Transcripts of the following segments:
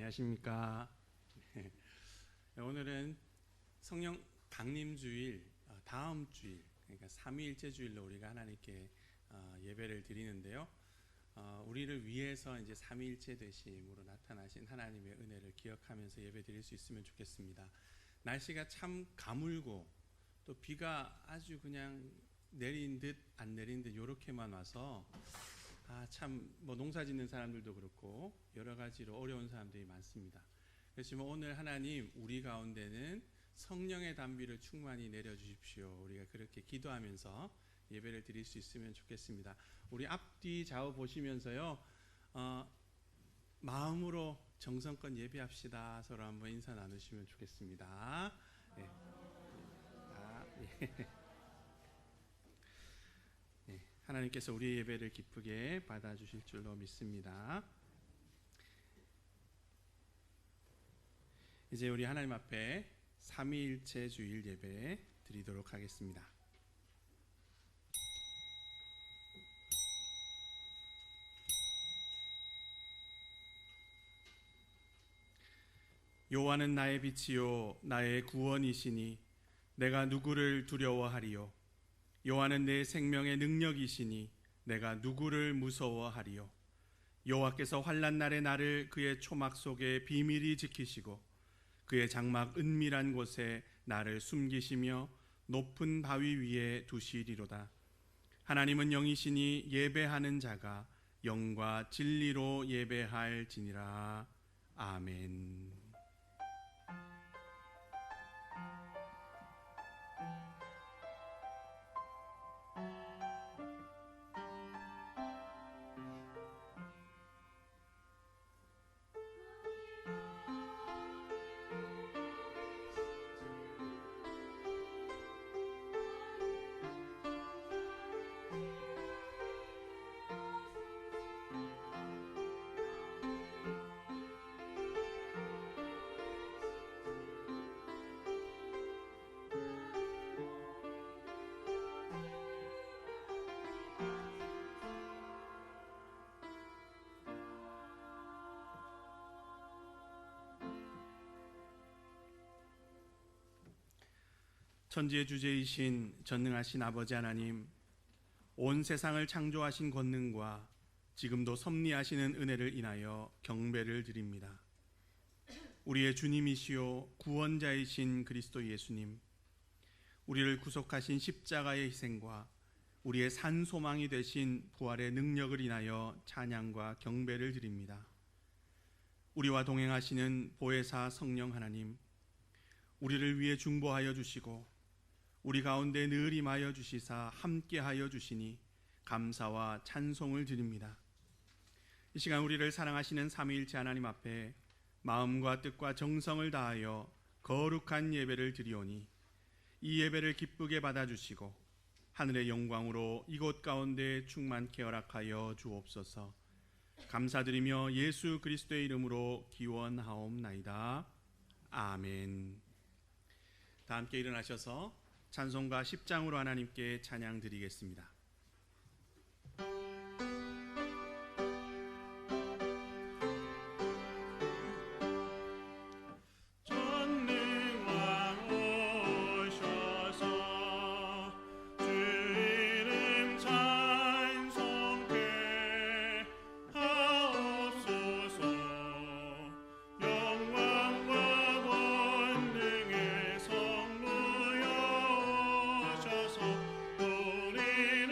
안녕하십니까. 오늘은 성령 강림주일 다음 주일, 그러니까 삼위일체 주일로 우리가 하나님께 예배를 드리는데요. 우리를 위해서 이제 삼위일체 되심으로 나타나신 하나님의 은혜를 기억하면서 예배 드릴 수 있으면 좋겠습니다. 날씨가 참 가물고 또 비가 아주 그냥 내린 듯 안 내린 듯 이렇게만 와서 참 뭐 농사 짓는 사람들도 그렇고 여러 가지로 어려운 사람들이 많습니다. 그렇지만 오늘 하나님 우리 가운데는 성령의 단비를 충만히 내려주십시오. 우리가 그렇게 기도하면서 예배를 드릴 수 있으면 좋겠습니다. 우리 앞뒤 좌우 보시면서요, 마음으로 정성껏 예배합시다. 서로 한번 인사 나누시면 좋겠습니다. 네. 하나님께서 우리의 예배를 기쁘게 받아주실 줄로 믿습니다. 이제 우리 하나님 앞에 삼위일체 주일 예배 드리도록 하겠습니다. 여호와는 나의 빛이요 나의 구원이시니 내가 누구를 두려워하리요. 여호와는 내 생명의 능력이시니 내가 누구를 무서워하리요. 여호와께서 환난 날에 나를 그의 초막 속에 비밀히 지키시고 그의 장막 은밀한 곳에 나를 숨기시며 높은 바위 위에 두시리로다. 하나님은 영이시니 예배하는 자가 영과 진리로 예배할지니라. 아멘. 천지의 주제이신 전능하신 아버지 하나님, 온 세상을 창조하신 권능과 지금도 섭리하시는 은혜를 인하여 경배를 드립니다. 우리의 주님이시요 구원자이신 그리스도 예수님, 우리를 구속하신 십자가의 희생과 우리의 산 소망이 되신 부활의 능력을 인하여 찬양과 경배를 드립니다. 우리와 동행하시는 보혜사 성령 하나님, 우리를 위해 중보하여 주시고 우리 가운데 늘 임하여 주시사 함께하여 주시니 감사와 찬송을 드립니다. 이 시간 우리를 사랑하시는 삼위일체 하나님 앞에 마음과 뜻과 정성을 다하여 거룩한 예배를 드리오니 이 예배를 기쁘게 받아주시고 하늘의 영광으로 이곳 가운데 충만케 허락하여 주옵소서. 감사드리며 예수 그리스도의 이름으로 기원하옵나이다. 아멘. 다 함께 일어나셔서 찬송가 10장으로 하나님께 찬양 드리겠습니다. 우리는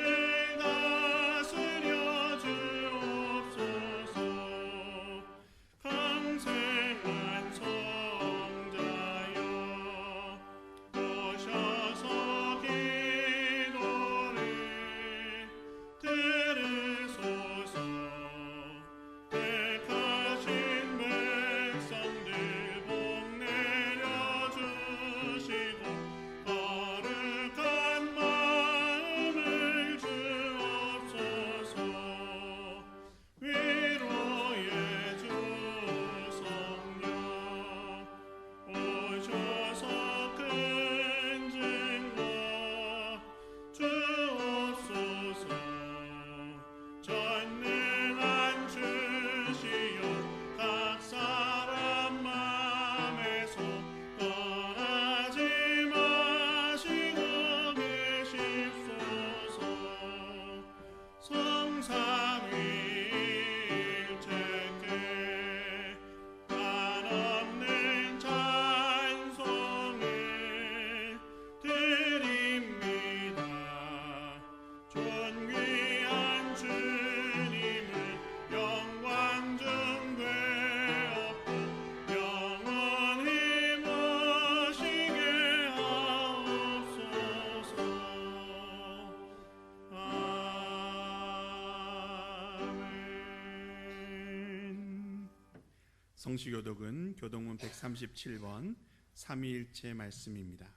성시교독은 교동문 137번 삼위일체 말씀입니다.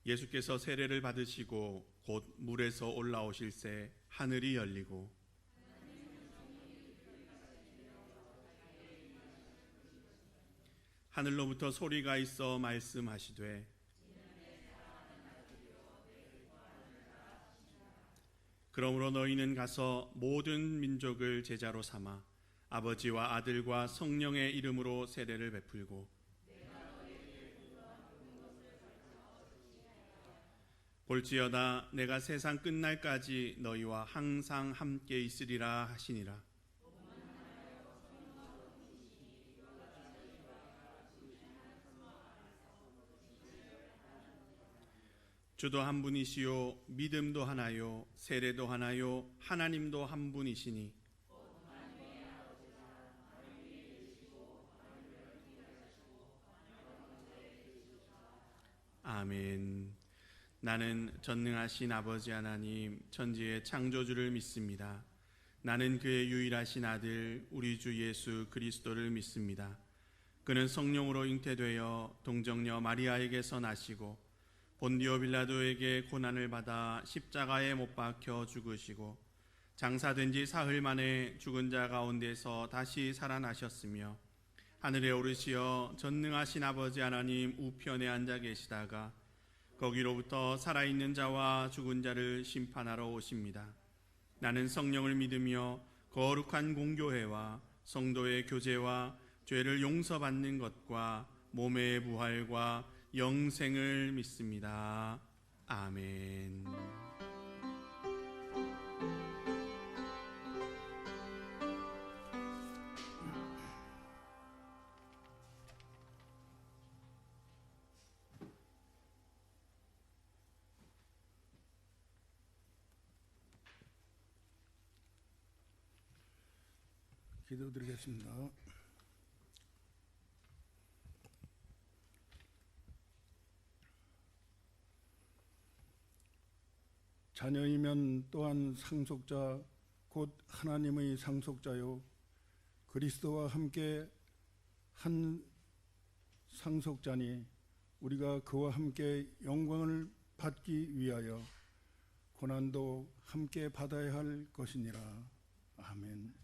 예수께서 세례를 받으시고 곧 물에서 올라오실새 하늘이 열리고 하늘로부터 소리가 있어 말씀하시되 그러므로 너희는 가서 모든 민족을 제자로 삼아 아버지와 아들과 성령의 이름으로 세례를 베풀고 볼지어다 내가 세상 끝날까지 너희와 항상 함께 있으리라 하시니라. 주도 한 분이시요 믿음도 하나요 세례도 하나요 하나님도 한 분이시니 아멘. 나는 전능하신 아버지 하나님 천지의 창조주를 믿습니다. 나는 그의 유일하신 아들 우리 주 예수 그리스도를 믿습니다. 그는 성령으로 잉태되어 동정녀 마리아에게서 나시고 본디오 빌라도에게 고난을 받아 십자가에 못 박혀 죽으시고 장사된 지 사흘 만에 죽은 자 가운데서 다시 살아나셨으며 하늘에 오르시어 전능하신 아버지 하나님 우편에 앉아 계시다가 거기로부터 살아있는 자와 죽은 자를 심판하러 오십니다. 나는 성령을 믿으며 거룩한 공교회와 성도의 교제와 죄를 용서받는 것과 몸의 부활과 영생을 믿습니다. 아멘. 기도드리겠습니다. 자녀이면 또한 상속자 곧 하나님의 상속자요 그리스도와 함께 한 상속자니 우리가 그와 함께 영광을 받기 위하여 고난도 함께 받아야 할 것이니라. 아멘.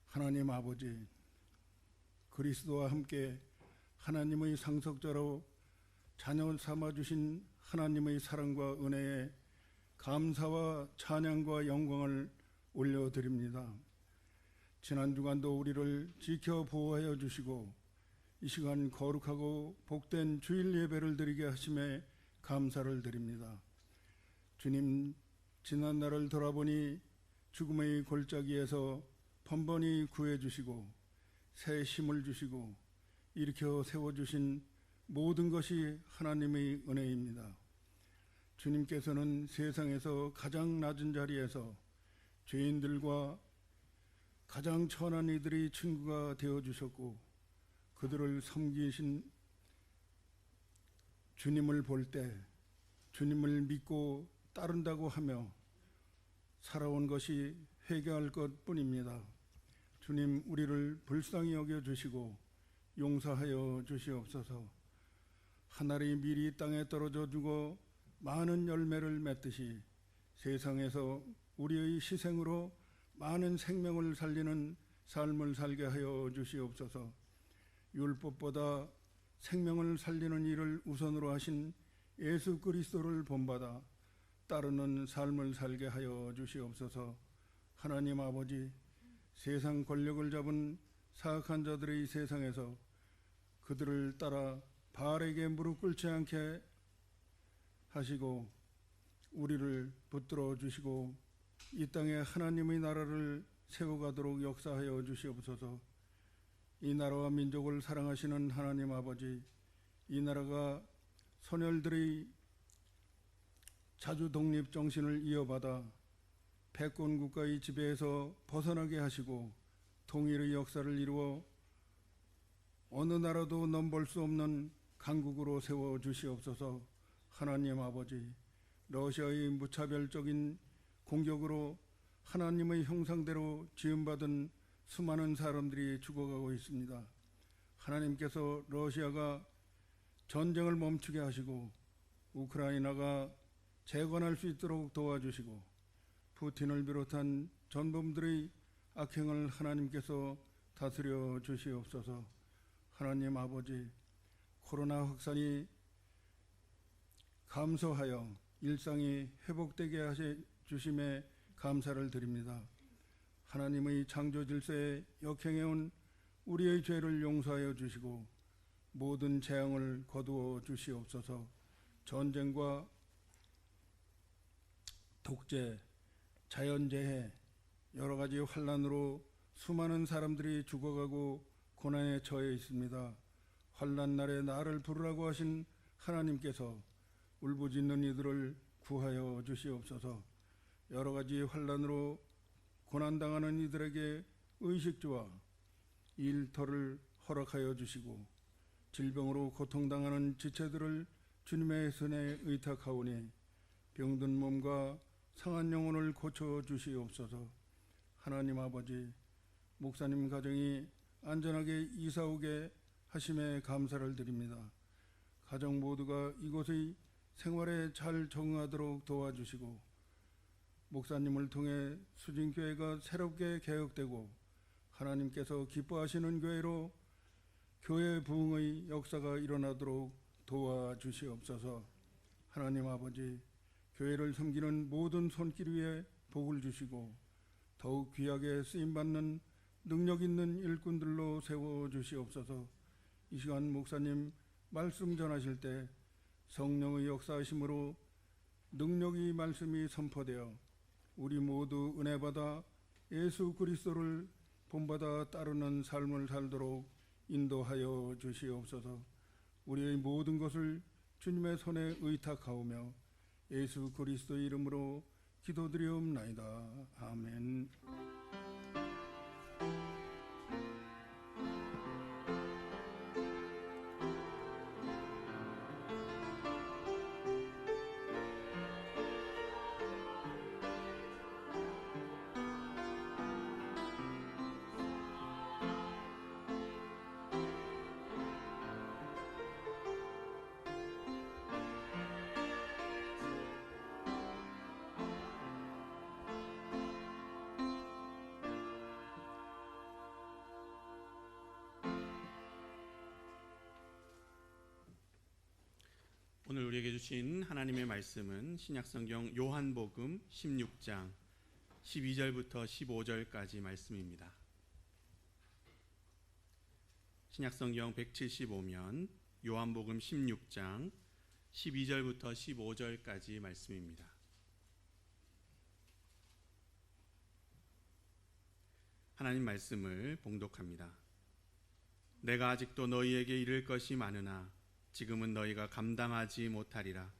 하나님 아버지, 그리스도와 함께 하나님의 상속자로 자녀 삼아주신 하나님의 사랑과 은혜에 감사와 찬양과 영광을 올려드립니다. 지난 주간도 우리를 지켜 보호하여 주시고 이 시간 거룩하고 복된 주일 예배를 드리게 하심에 감사를 드립니다. 주님, 지난 날을 돌아보니 죽음의 골짜기에서 번번이 구해주시고 새 힘을 주시고 일으켜 세워주신 모든 것이 하나님의 은혜입니다. 주님께서는 세상에서 가장 낮은 자리에서 죄인들과 가장 천한 이들의 친구가 되어주셨고 그들을 섬기신 주님을 볼 때 주님을 믿고 따른다고 하며 살아온 것이 회개할 것뿐입니다. 주님, 우리를 불쌍히 여겨주시고 용서하여 주시옵소서. 하늘의 밀이 땅에 떨어져 주고 많은 열매를 맺듯이 세상에서 우리의 희생으로 많은 생명을 살리는 삶을 살게 하여 주시옵소서. 율법보다 생명을 살리는 일을 우선으로 하신 예수 그리스도를 본받아 따르는 삶을 살게 하여 주시옵소서. 하나님 아버지, 세상 권력을 잡은 사악한 자들의 세상에서 그들을 따라 바알에게 무릎 꿇지 않게 하시고 우리를 붙들어 주시고 이 땅에 하나님의 나라를 세워가도록 역사하여 주시옵소서. 이 나라와 민족을 사랑하시는 하나님 아버지, 이 나라가 선열들의 자주 독립 정신을 이어받아 패권 국가의 지배에서 벗어나게 하시고 통일의 역사를 이루어 어느 나라도 넘볼 수 없는 강국으로 세워 주시옵소서. 하나님 아버지, 러시아의 무차별적인 공격으로 하나님의 형상대로 지음받은 수많은 사람들이 죽어가고 있습니다. 하나님께서 러시아가 전쟁을 멈추게 하시고 우크라이나가 재건할 수 있도록 도와주시고 푸틴을 비롯한 전범들의 악행을 하나님께서 다스려 주시옵소서. 하나님 아버지, 코로나 확산이 감소하여 일상이 회복되게 하시 주심에 감사를 드립니다. 하나님의 창조 질서에 역행해온 우리의 죄를 용서하여 주시고 모든 재앙을 거두어 주시옵소서. 전쟁과 독재, 자연재해, 여러 가지 환난으로 수많은 사람들이 죽어가고 고난에 처해 있습니다. 환난 날에 나를 부르라고 하신 하나님께서 울부짖는 이들을 구하여 주시옵소서. 여러 가지 환난으로 고난당하는 이들에게 의식주와 일터를 허락하여 주시고 질병으로 고통당하는 지체들을 주님의 손에 의탁하오니 병든 몸과 상한 영혼을 고쳐 주시옵소서. 하나님 아버지, 목사님 가정이 안전하게 이사오게 하심에 감사를 드립니다. 가정 모두가 이곳의 생활에 잘 적응하도록 도와주시고 목사님을 통해 수진교회가 새롭게 개혁되고 하나님께서 기뻐하시는 교회로 교회 부흥의 역사가 일어나도록 도와주시옵소서. 하나님 아버지, 교회를 섬기는 모든 손길 위에 복을 주시고 더욱 귀하게 쓰임받는 능력 있는 일꾼들로 세워주시옵소서. 이 시간 목사님 말씀 전하실 때 성령의 역사하심으로 능력이 말씀이 선포되어 우리 모두 은혜 받아 예수 그리스도를 본받아 따르는 삶을 살도록 인도하여 주시옵소서. 우리의 모든 것을 주님의 손에 의탁하오며 예수 그리스도의 이름으로 기도드리옵나이다. 아멘. 오늘 우리에게 주신 하나님의 말씀은 신약성경 요한복음 16장 12절부터 15절까지 말씀입니다. 신약성경 175면 요한복음 16장 12절부터 15절까지 말씀입니다. 하나님 말씀을 봉독합니다. 내가 아직도 너희에게 이를 것이 많으나 지금은 너희가 감당하지 못하리라.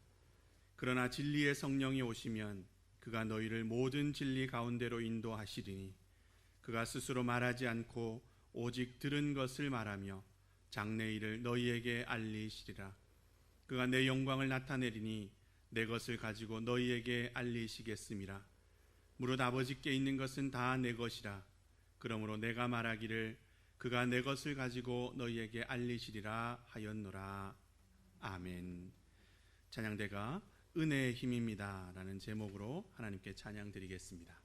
그러나 진리의 성령이 오시면 그가 너희를 모든 진리 가운데로 인도하시리니 그가 스스로 말하지 않고 오직 들은 것을 말하며 장래 일을 너희에게 알리시리라. 그가 내 영광을 나타내리니 내 것을 가지고 너희에게 알리시겠음이라. 무릇 아버지께 있는 것은 다 내 것이라. 그러므로 내가 말하기를 그가 내 것을 가지고 너희에게 알리시리라 하였노라. 아멘. 찬양대가 은혜의 힘입니다 라는 제목으로 하나님께 찬양 드리겠습니다.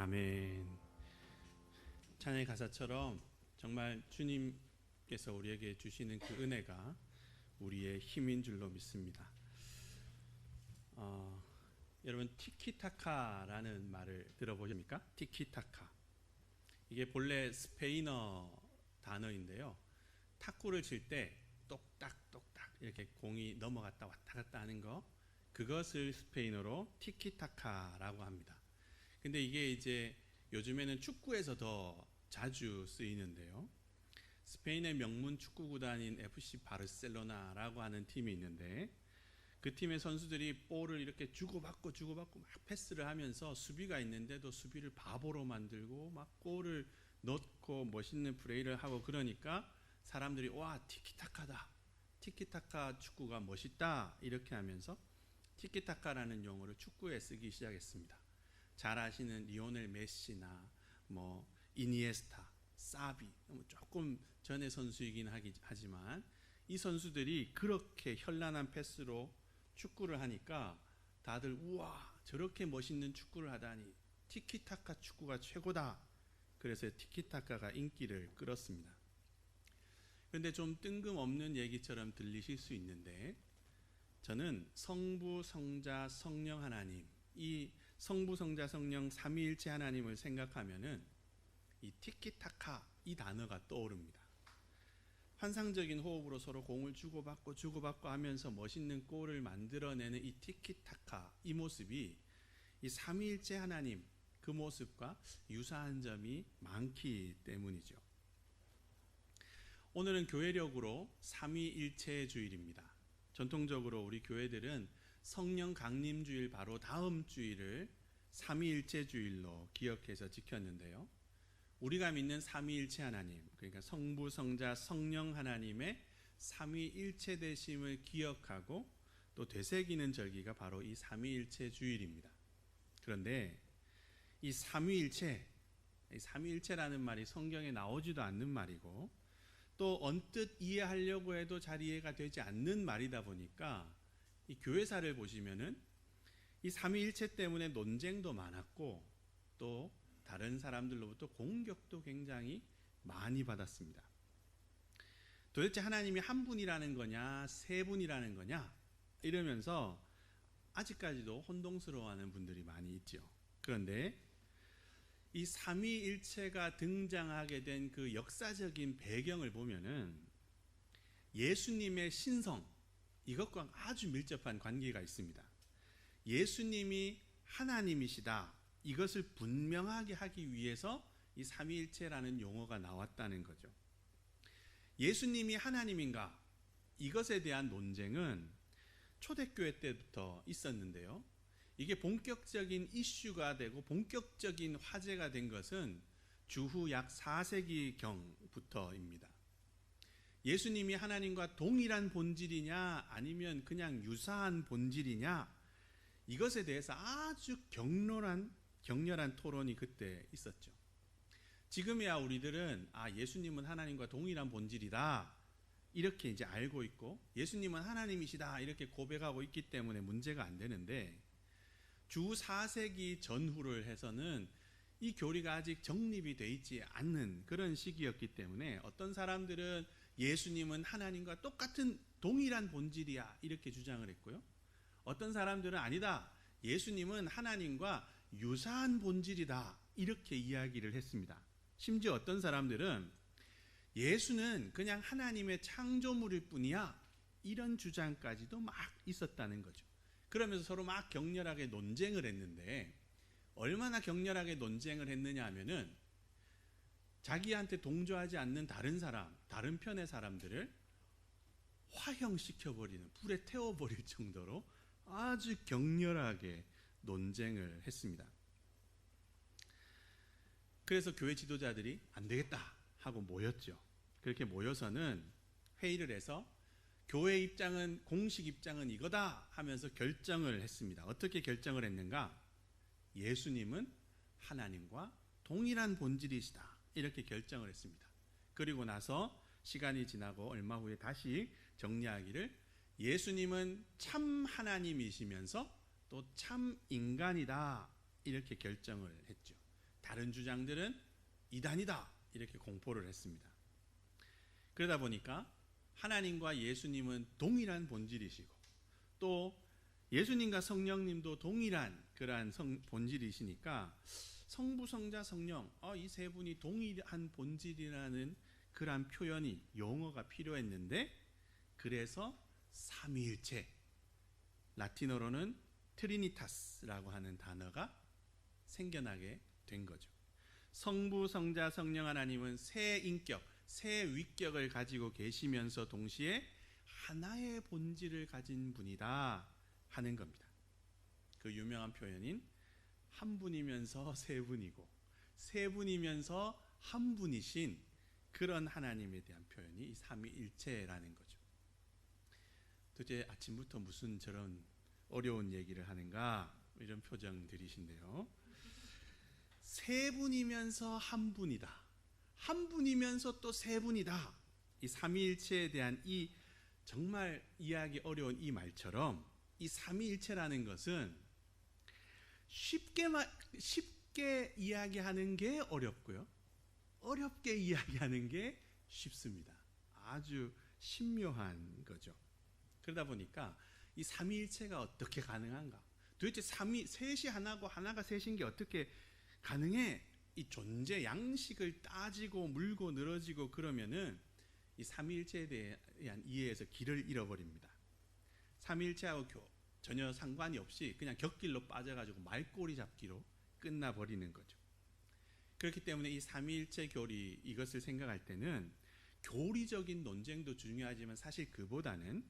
아멘. 찬양의 가사처럼 정말 주님께서 우리에게 주시는 그 은혜가 우리의 힘인 줄로 믿습니다. 여러분 티키타카라는 말을 들어보십니까? 티키타카. 이게 본래 스페인어 단어인데요. 탁구를 칠 때 똑딱똑딱 이렇게 공이 넘어갔다 왔다 갔다 하는 거, 그것을 스페인어로 티키타카라고 합니다. 근데 이게 이제 요즘에는 축구에서 더 자주 쓰이는데요. 스페인의 명문 축구 구단인 FC 바르셀로나라고 하는 팀이 있는데, 그 팀의 선수들이 볼을 이렇게 주고받고 막 패스를 하면서 수비가 있는데도 수비를 바보로 만들고 막 골을 넣고 멋있는 플레이를 하고, 그러니까 사람들이 와, 티키타카다, 티키타카 축구가 멋있다, 이렇게 하면서 티키타카라는 용어를 축구에 쓰기 시작했습니다. 잘 아시는 리오넬 메시나 뭐 이니에스타, 사비, 조금 전의 선수이긴 하지만 이 선수들이 그렇게 현란한 패스로 축구를 하니까 다들 우와, 저렇게 멋있는 축구를 하다니, 티키타카 축구가 최고다. 그래서 티키타카가 인기를 끌었습니다. 그런데 좀 뜬금없는 얘기처럼 들리실 수 있는데, 저는 성부, 성자, 성령 하나님, 이 성부, 성자, 성령 삼위일체 하나님을 생각하면은 이 티키타카 이 단어가 떠오릅니다. 환상적인 호흡으로 서로 공을 주고받고 하면서 멋있는 골을 만들어내는 이 티키타카, 이 모습이 이 삼위일체 하나님 그 모습과 유사한 점이 많기 때문이죠. 오늘은 교회력으로 삼위일체 주일입니다. 전통적으로 우리 교회들은 성령 강림 주일 바로 다음 주일을 삼위일체 주일로 기억해서 지켰는데요. 우리가 믿는 삼위일체 하나님, 그러니까 성부, 성자, 성령 하나님의 삼위일체 되심을 기억하고 또 되새기는 절기가 바로 이 삼위일체 주일입니다. 그런데 이 삼위일체라는 말이 성경에 나오지도 않는 말이고, 또 언뜻 이해하려고 해도 잘 이해가 되지 않는 말이다 보니까 이 교회사를 보시면은 이 삼위일체 때문에 논쟁도 많았고, 또 다른 사람들로부터 공격도 굉장히 많이 받았습니다. 도대체 하나님이 한 분이라는 거냐, 세 분이라는 거냐, 이러면서 아직까지도 혼동스러워하는 분들이 많이 있죠. 그런데 이 삼위일체가 등장하게 된 그 역사적인 배경을 보면은 예수님의 신성, 이것과 아주 밀접한 관계가 있습니다. 예수님이 하나님이시다, 이것을 분명하게 하기 위해서 이 삼위일체라는 용어가 나왔다는 거죠. 예수님이 하나님인가, 이것에 대한 논쟁은 초대교회 때부터 있었는데요. 이게 본격적인 이슈가 되고 본격적인 화제가 된 것은 주후 약 4세기경부터입니다. 예수님이 하나님과 동일한 본질이냐 아니면 그냥 유사한 본질이냐, 이것에 대해서 아주 격렬한 토론이 그때 있었죠. 지금이야 우리들은 예수님은 하나님과 동일한 본질이다, 이렇게 이제 알고 있고 예수님은 하나님이시다 이렇게 고백하고 있기 때문에 문제가 안 되는데, 주 4세기 전후를 해서는 이 교리가 아직 정립이 되어 있지 않는 그런 시기였기 때문에 어떤 사람들은 예수님은 하나님과 똑같은 동일한 본질이야 이렇게 주장을 했고요. 어떤 사람들은 아니다, 예수님은 하나님과 유사한 본질이다 이렇게 이야기를 했습니다. 심지어 어떤 사람들은 예수는 그냥 하나님의 창조물일 뿐이야, 이런 주장까지도 막 있었다는 거죠. 그러면서 서로 막 격렬하게 논쟁을 했는데, 얼마나 격렬하게 논쟁을 했느냐 하면은 자기한테 동조하지 않는 다른 편의 사람들을 화형시켜버리는, 불에 태워버릴 정도로 아주 격렬하게 논쟁을 했습니다. 그래서 교회 지도자들이 안 되겠다 하고 모였죠. 그렇게 모여서는 회의를 해서 교회 입장은, 공식 입장은 이거다 하면서 결정을 했습니다. 어떻게 결정을 했는가? 예수님은 하나님과 동일한 본질이시다 이렇게 결정을 했습니다. 그리고 나서 시간이 지나고 얼마 후에 다시 정리하기를, 예수님은 참 하나님이시면서 또 참 인간이다 이렇게 결정을 했죠. 다른 주장들은 이단이다 이렇게 공포를 했습니다. 그러다 보니까 하나님과 예수님은 동일한 본질이시고 또 예수님과 성령님도 동일한 그러한 본질이시니까 성부, 성자, 성령 이 세 분이 동일한 본질이라는 그러한 표현이 용어가 필요했는데 그래서 삼위일체 라틴어로는 트리니타스라고 하는 단어가 생겨나게 된 거죠. 성부, 성자, 성령 하나님은 세 인격, 세 위격을 가지고 계시면서 동시에 하나의 본질을 가진 분이다 하는 겁니다. 그 유명한 표현인 한 분이면서 세 분이고 세 분이면서 한 분이신 그런 하나님에 대한 표현이 이 삼위일체라는 거죠. 도대체 아침부터 무슨 저런 어려운 얘기를 하는가 이런 표정들이신데요. 세 분이면서 한 분이다. 한 분이면서 또 세 분이다. 이 삼위일체에 대한 이 정말 이해하기 어려운 이 말처럼 이 삼위일체라는 것은 쉽게 이야기하는 게 어렵고요. 어렵게 이야기하는 게 쉽습니다. 아주 신묘한 거죠. 그러다 보니까 이 삼위일체가 어떻게 가능한가? 도대체 셋이 하나고 하나가 셋인 게 어떻게 가능해? 이 존재 양식을 따지고 물고 늘어지고 그러면은 이 삼위일체에 대한 이해에서 길을 잃어버립니다. 삼위일체하고 전혀 상관이 없이 그냥 곁길로 빠져가지고 말꼬리 잡기로 끝나버리는 거죠. 그렇기 때문에 이 삼위일체 교리 이것을 생각할 때는 교리적인 논쟁도 중요하지만 사실 그보다는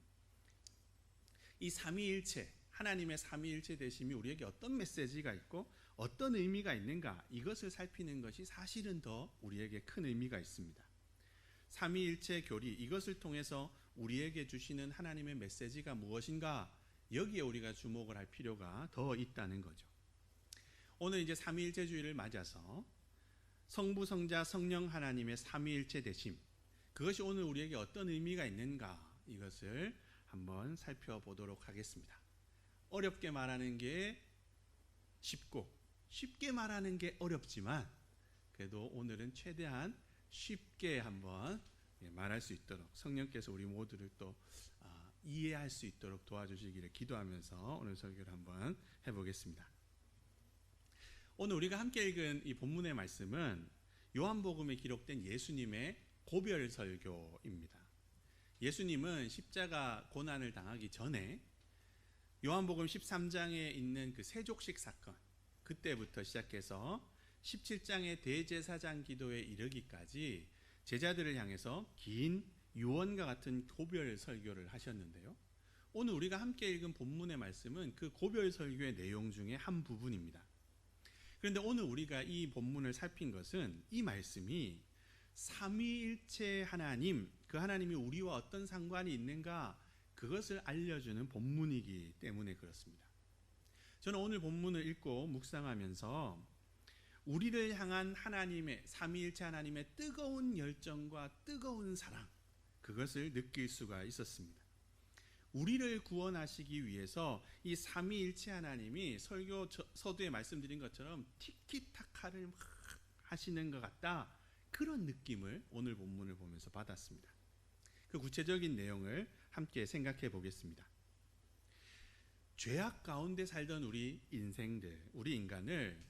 이 삼위일체 하나님의 삼위일체 되심이 우리에게 어떤 메시지가 있고 어떤 의미가 있는가 이것을 살피는 것이 사실은 더 우리에게 큰 의미가 있습니다. 삼위일체 교리 이것을 통해서 우리에게 주시는 하나님의 메시지가 무엇인가 여기에 우리가 주목을 할 필요가 더 있다는 거죠. 오늘 이제 삼위일체주의를 맞아서 성부, 성자, 성령 하나님의 삼위일체 되심 그것이 오늘 우리에게 어떤 의미가 있는가 이것을 한번 살펴보도록 하겠습니다. 어렵게 말하는 게 쉽고 쉽게 말하는 게 어렵지만 그래도 오늘은 최대한 쉽게 한번 말할 수 있도록 성령께서 우리 모두를 또 이해할 수 있도록 도와주시기를 기도하면서 오늘 설교를 한번 해보겠습니다. 오늘 우리가 함께 읽은 이 본문의 말씀은 요한복음에 기록된 예수님의 고별 설교입니다. 예수님은 십자가 고난을 당하기 전에 요한복음 13장에 있는 그 세족식 사건 그때부터 시작해서 17장의 대제사장 기도에 이르기까지 제자들을 향해서 긴 유언과 같은 고별 설교를 하셨는데요. 오늘 우리가 함께 읽은 본문의 말씀은 그 고별 설교의 내용 중에 한 부분입니다. 그런데 오늘 우리가 이 본문을 살핀 것은 이 말씀이 삼위일체 하나님, 그 하나님이 우리와 어떤 상관이 있는가 그것을 알려주는 본문이기 때문에 그렇습니다. 저는 오늘 본문을 읽고 묵상하면서 우리를 향한 하나님의 삼위일체 하나님의 뜨거운 열정과 뜨거운 사랑 그것을 느낄 수가 있었습니다. 우리를 구원하시기 위해서 이 삼위일체 하나님이 설교 서두에 말씀드린 것처럼 티키타카를 막 하시는 것 같다 그런 느낌을 오늘 본문을 보면서 받았습니다. 그 구체적인 내용을 함께 생각해 보겠습니다. 죄악 가운데 살던 우리 인생들, 우리 인간을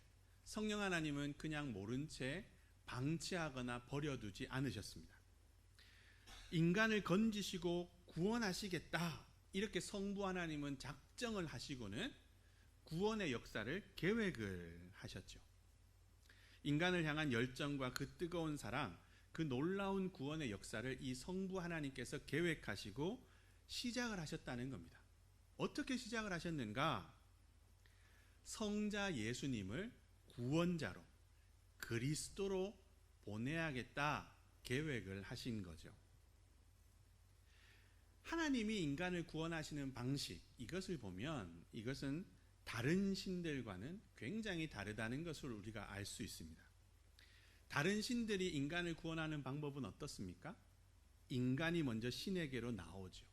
성령 하나님은 그냥 모른 채 방치하거나 버려두지 않으셨습니다. 인간을 건지시고 구원하시겠다 이렇게 성부 하나님은 작정을 하시고는 구원의 역사를 계획을 하셨죠. 인간을 향한 열정과 그 뜨거운 사랑, 그 놀라운 구원의 역사를 이 성부 하나님께서 계획하시고 시작을 하셨다는 겁니다. 어떻게 시작을 하셨는가? 성자 예수님을 구원자로 그리스도로 보내야겠다 계획을 하신 거죠. 하나님이 인간을 구원하시는 방식 이것을 보면 이것은 다른 신들과는 굉장히 다르다는 것을 우리가 알 수 있습니다. 다른 신들이 인간을 구원하는 방법은 어떻습니까? 인간이 먼저 신에게로 나오죠.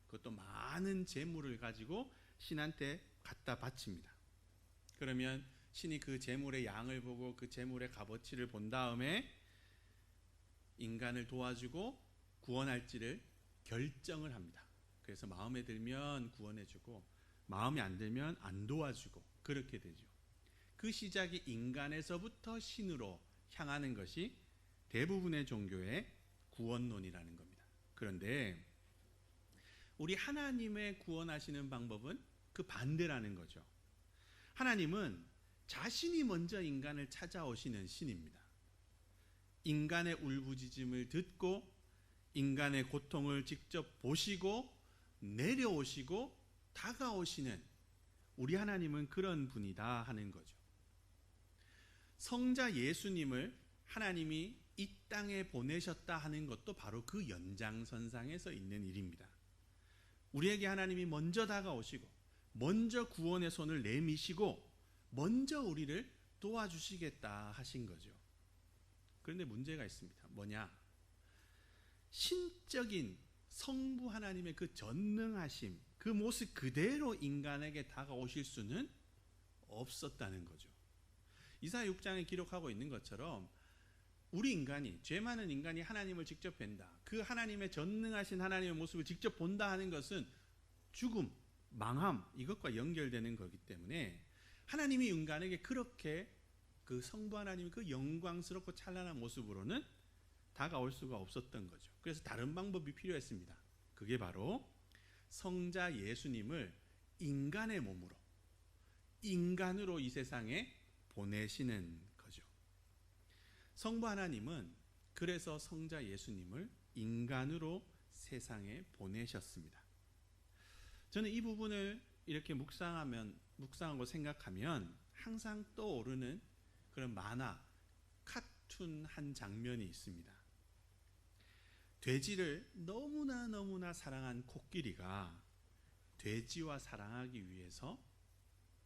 그것도 많은 재물을 가지고 신한테 갖다 바칩니다. 그러면 신이 그 제물의 양을 보고 그 제물의 값어치를 본 다음에 인간을 도와주고 구원할지를 결정을 합니다. 그래서 마음에 들면 구원해주고 마음에 안 들면 안 도와주고 그렇게 되죠. 그 시작이 인간에서부터 신으로 향하는 것이 대부분의 종교의 구원론이라는 겁니다. 그런데 우리 하나님의 구원하시는 방법은 그 반대라는 거죠. 하나님은 자신이 먼저 인간을 찾아오시는 신입니다. 인간의 울부짖음을 듣고 인간의 고통을 직접 보시고 내려오시고 다가오시는 우리 하나님은 그런 분이다 하는 거죠. 성자 예수님을 하나님이 이 땅에 보내셨다 하는 것도 바로 그 연장선상에서 있는 일입니다. 우리에게 하나님이 먼저 다가오시고 먼저 구원의 손을 내미시고 먼저 우리를 도와주시겠다 하신 거죠. 그런데 문제가 있습니다. 뭐냐? 신적인 성부 하나님의 그 전능하심, 그 모습 그대로 인간에게 다가오실 수는 없었다는 거죠. 이사야 6장에 기록하고 있는 것처럼 우리 인간이, 죄 많은 인간이 하나님을 직접 뵌다. 그 하나님의 전능하신 하나님의 모습을 직접 본다 하는 것은 죽음, 망함 이것과 연결되는 거기 때문에 하나님이 인간에게 그렇게 그 성부 하나님의 그 영광스럽고 찬란한 모습으로는 다가올 수가 없었던 거죠. 그래서 다른 방법이 필요했습니다. 그게 바로 성자 예수님을 인간의 몸으로, 인간으로 이 세상에 보내시는 거죠. 성부 하나님은 그래서 성자 예수님을 인간으로 세상에 보내셨습니다. 저는 이 부분을 이렇게 묵상하고 생각하면 항상 떠오르는 그런 만화, 카툰 한 장면이 있습니다. 돼지를 너무나 사랑한 코끼리가 돼지와 사랑하기 위해서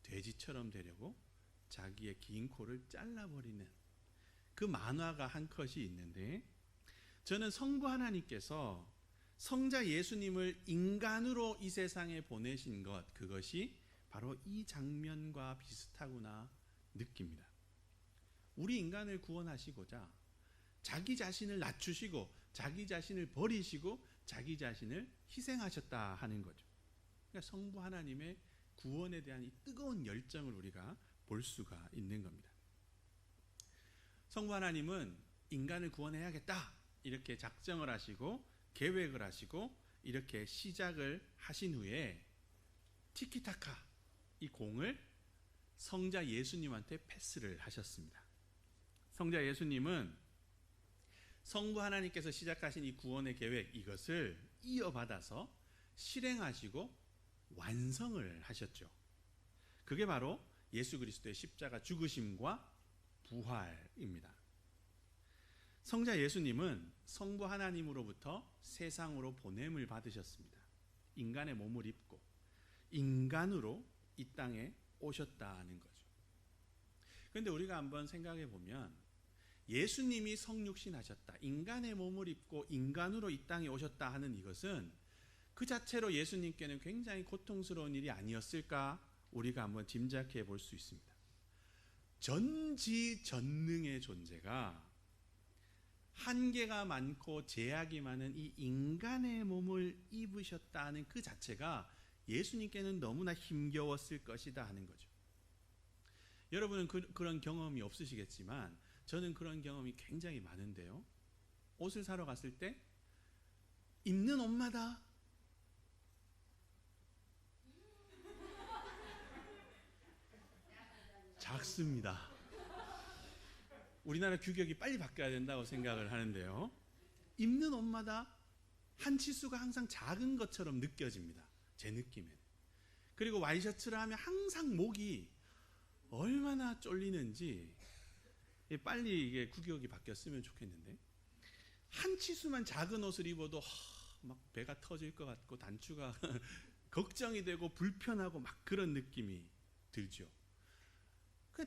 돼지처럼 되려고 자기의 긴 코를 잘라버리는 그 만화가 한 컷이 있는데, 저는 성부 하나님께서 성자 예수님을 인간으로 이 세상에 보내신 것, 그것이 바로 이 장면과 비슷하구나 느낍니다. 우리 인간을 구원하시고자 자기 자신을 낮추시고 자기 자신을 버리시고 자기 자신을 희생하셨다 하는 거죠. 그러니까 성부 하나님의 구원에 대한 이 뜨거운 열정을 우리가 볼 수가 있는 겁니다. 성부 하나님은 인간을 구원해야겠다 이렇게 작정을 하시고 계획을 하시고 이렇게 시작을 하신 후에 티키타카 이 공을 성자 예수님한테 패스를 하셨습니다. 성자 예수님은 성부 하나님께서 시작하신 이 구원의 계획, 이것을 이어받아서 실행하시고 완성을 하셨죠. 그게 바로 예수 그리스도의 십자가 죽으심과 부활입니다. 성자 예수님은 성부 하나님으로부터 세상으로 보냄을 받으셨습니다. 인간의 몸을 입고 인간으로 이 땅에 오셨다는 거죠. 그런데 우리가 한번 생각해 보면 예수님이 성육신 하셨다, 인간의 몸을 입고 인간으로 이 땅에 오셨다 하는 이것은 그 자체로 예수님께는 굉장히 고통스러운 일이 아니었을까 우리가 한번 짐작해 볼 수 있습니다. 전지전능의 존재가 한계가 많고 제약이 많은 이 인간의 몸을 입으셨다는 그 자체가 예수님께는 너무나 힘겨웠을 것이다 하는 거죠. 여러분은 그런 경험이 없으시겠지만 저는 그런 경험이 굉장히 많은데요. 옷을 사러 갔을 때 입는 옷마다 작습니다. 우리나라 규격이 빨리 바뀌어야 된다고 생각을 하는데요. 입는 옷마다 한 치수가 항상 작은 것처럼 느껴집니다. 제 느낌에는. 그리고 와이셔츠를 하면 항상 목이 얼마나 쫄리는지 빨리 이게 규격이 바뀌었으면 좋겠는데, 한 치수만 작은 옷을 입어도 막 배가 터질 것 같고 단추가 걱정이 되고 불편하고 막 그런 느낌이 들죠.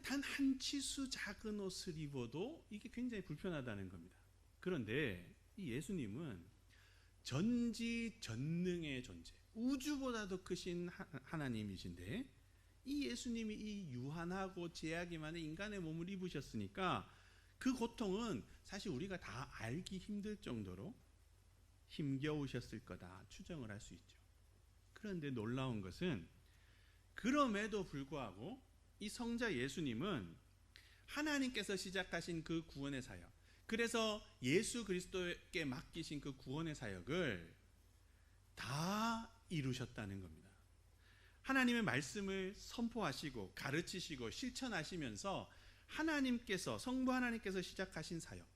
단 한 치수 작은 옷을 입어도 이게 굉장히 불편하다는 겁니다. 그런데 이 예수님은 전지전능의 존재, 우주보다도 크신 하나님이신데 이 예수님이 이 유한하고 제약이 많은 인간의 몸을 입으셨으니까 그 고통은 사실 우리가 다 알기 힘들 정도로 힘겨우셨을 거다 추정을 할 수 있죠. 그런데 놀라운 것은 그럼에도 불구하고 이 성자 예수님은 하나님께서 시작하신 그 구원의 사역, 그래서 예수 그리스도께 맡기신 그 구원의 사역을 다 이루셨다는 겁니다. 하나님의 말씀을 선포하시고 가르치시고 실천하시면서 하나님께서, 성부 하나님께서 시작하신 사역,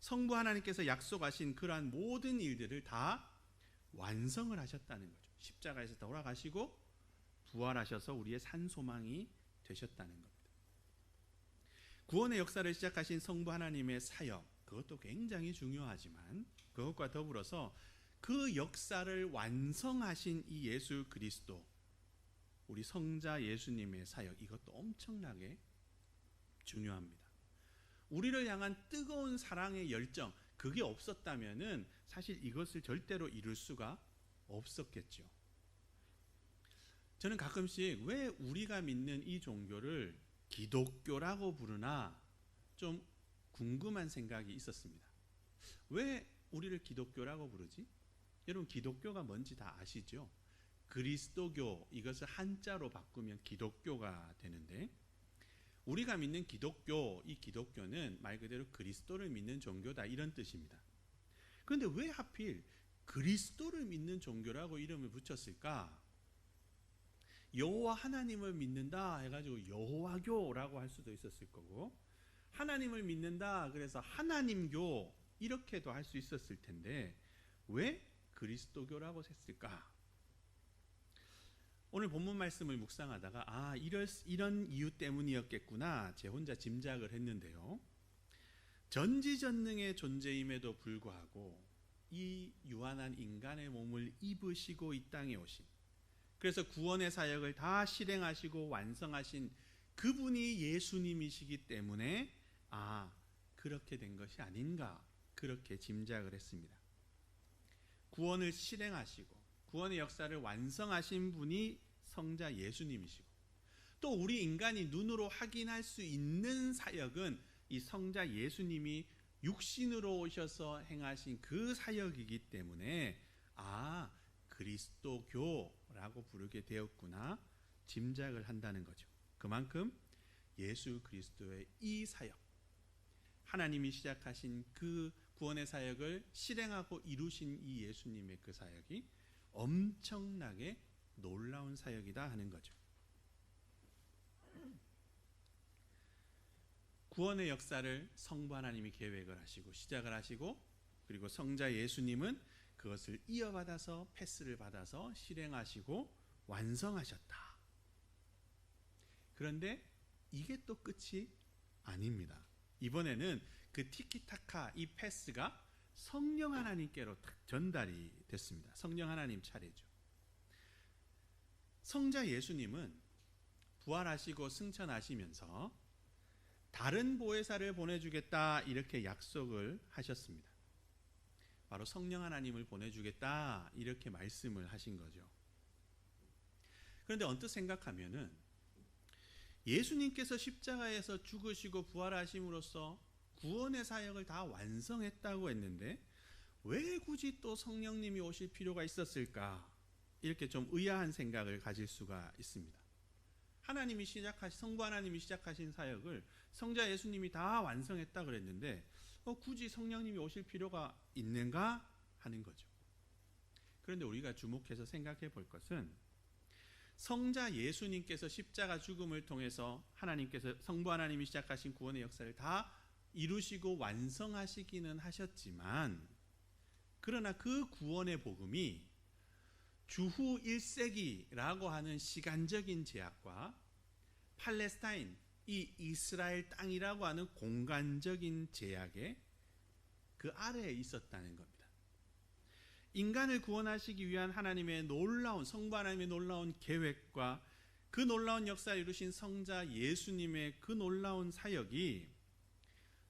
성부 하나님께서 약속하신 그러한 모든 일들을 다 완성을 하셨다는 거죠. 십자가에서 돌아가시고 부활하셔서 우리의 산소망이 되셨다는 겁니다. 구원의 역사를 시작하신 성부 하나님의 사역, 그것도 굉장히 중요하지만 그것과 더불어서 그 역사를 완성하신 이 예수 그리스도, 우리 성자 예수님의 사역, 이것도 엄청나게 중요합니다. 우리를 향한 뜨거운 사랑의 열정, 그게 없었다면은 사실 이것을 절대로 이룰 수가 없었겠죠. 저는 가끔씩 왜 우리가 믿는 이 종교를 기독교라고 부르나 좀 궁금한 생각이 있었습니다. 왜 우리를 기독교라고 부르지? 여러분, 기독교가 뭔지 다 아시죠? 그리스도교, 이것을 한자로 바꾸면 기독교가 되는데, 우리가 믿는 기독교, 이 기독교는 말 그대로 그리스도를 믿는 종교다, 이런 뜻입니다. 그런데 왜 하필 그리스도를 믿는 종교라고 이름을 붙였을까? 여호와 하나님을 믿는다 해가지고 여호와교라고 할 수도 있었을 거고, 하나님을 믿는다 그래서 하나님교 이렇게도 할 수 있었을 텐데 왜 그리스도교라고 했을까? 오늘 본문 말씀을 묵상하다가 이런 이유 때문이었겠구나 제 혼자 짐작을 했는데요. 전지전능의 존재임에도 불구하고 이 유한한 인간의 몸을 입으시고 이 땅에 오신, 그래서 구원의 사역을 다 실행하시고 완성하신 그분이 예수님이시기 때문에 그렇게 된 것이 아닌가, 그렇게 짐작을 했습니다. 구원을 실행하시고 구원의 역사를 완성하신 분이 성자 예수님이시고, 또 우리 인간이 눈으로 확인할 수 있는 사역은 이 성자 예수님이 육신으로 오셔서 행하신 그 사역이기 때문에 그리스도교라고 부르게 되었구나 짐작을 한다는 거죠. 그만큼 예수 그리스도의 이 사역, 하나님이 시작하신 그 구원의 사역을 실행하고 이루신 이 예수님의 그 사역이 엄청나게 놀라운 사역이다 하는 거죠. 구원의 역사를 성부 하나님이 계획을 하시고 시작을 하시고, 그리고 성자 예수님은 그것을 이어받아서 패스를 받아서 실행하시고 완성하셨다. 그런데 이게 또 끝이 아닙니다. 이번에는 그 티키타카, 이 패스가 성령 하나님께로 전달이 됐습니다. 성령 하나님 차례죠. 성자 예수님은 부활하시고 승천하시면서 다른 보혜사를 보내주겠다 이렇게 약속을 하셨습니다. 바로 성령 하나님을 보내주겠다 이렇게 말씀을 하신 거죠. 그런데 언뜻 생각하면은 예수님께서 십자가에서 죽으시고 부활하심으로써 구원의 사역을 다 완성했다고 했는데 왜 굳이 또 성령님이 오실 필요가 있었을까? 이렇게 좀 의아한 생각을 가질 수가 있습니다. 성부 하나님이 시작하신 사역을 성자 예수님이 다 완성했다 그랬는데 굳이 성령님이 오실 필요가 있는가 하는 거죠. 그런데 우리가 주목해서 생각해 볼 것은 성자 예수님께서 십자가 죽음을 통해서 성부 하나님이 시작하신 구원의 역사를 다 이루시고 완성하시기는 하셨지만, 그러나 그 구원의 복음이 주후 1세기라고 하는 시간적인 제약과 팔레스타인, 이 이스라엘 땅이라고 하는 공간적인 제약의 그 아래에 있었다는 겁니다. 인간을 구원하시기 위한 성부 하나님의 놀라운 계획과 그 놀라운 역사를 이루신 성자 예수님의 그 놀라운 사역이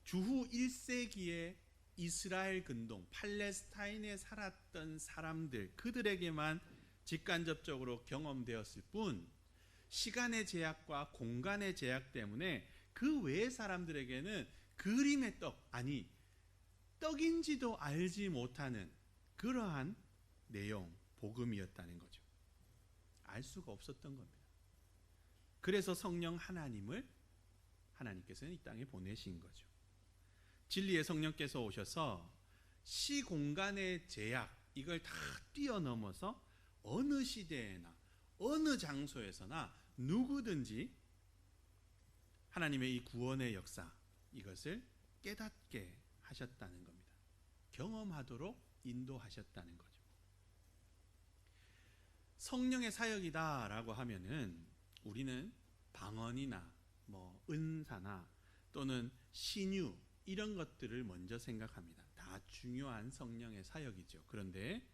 주후 1세기의 이스라엘 근동, 팔레스타인에 살았던 사람들, 그들에게만 직간접적으로 경험되었을 뿐, 시간의 제약과 공간의 제약 때문에 그 외의 사람들에게는 그림의 떡, 아니 떡인지도 알지 못하는 그러한 내용, 복음이었다는 거죠. 알 수가 없었던 겁니다. 그래서 성령 하나님을 하나님께서는 이 땅에 보내신 거죠. 진리의 성령께서 오셔서 시공간의 제약, 이걸 다 뛰어넘어서 어느 시대에나 어느 장소에서나 누구든지 하나님의 이 구원의 역사, 이것을 깨닫게 하셨다는 겁니다. 경험하도록 인도하셨다는 거죠. 성령의 사역이다라고 하면은 우리는 방언이나 은사나 또는 신유 이런 것들을 먼저 생각합니다. 다 중요한 성령의 사역이죠. 그런데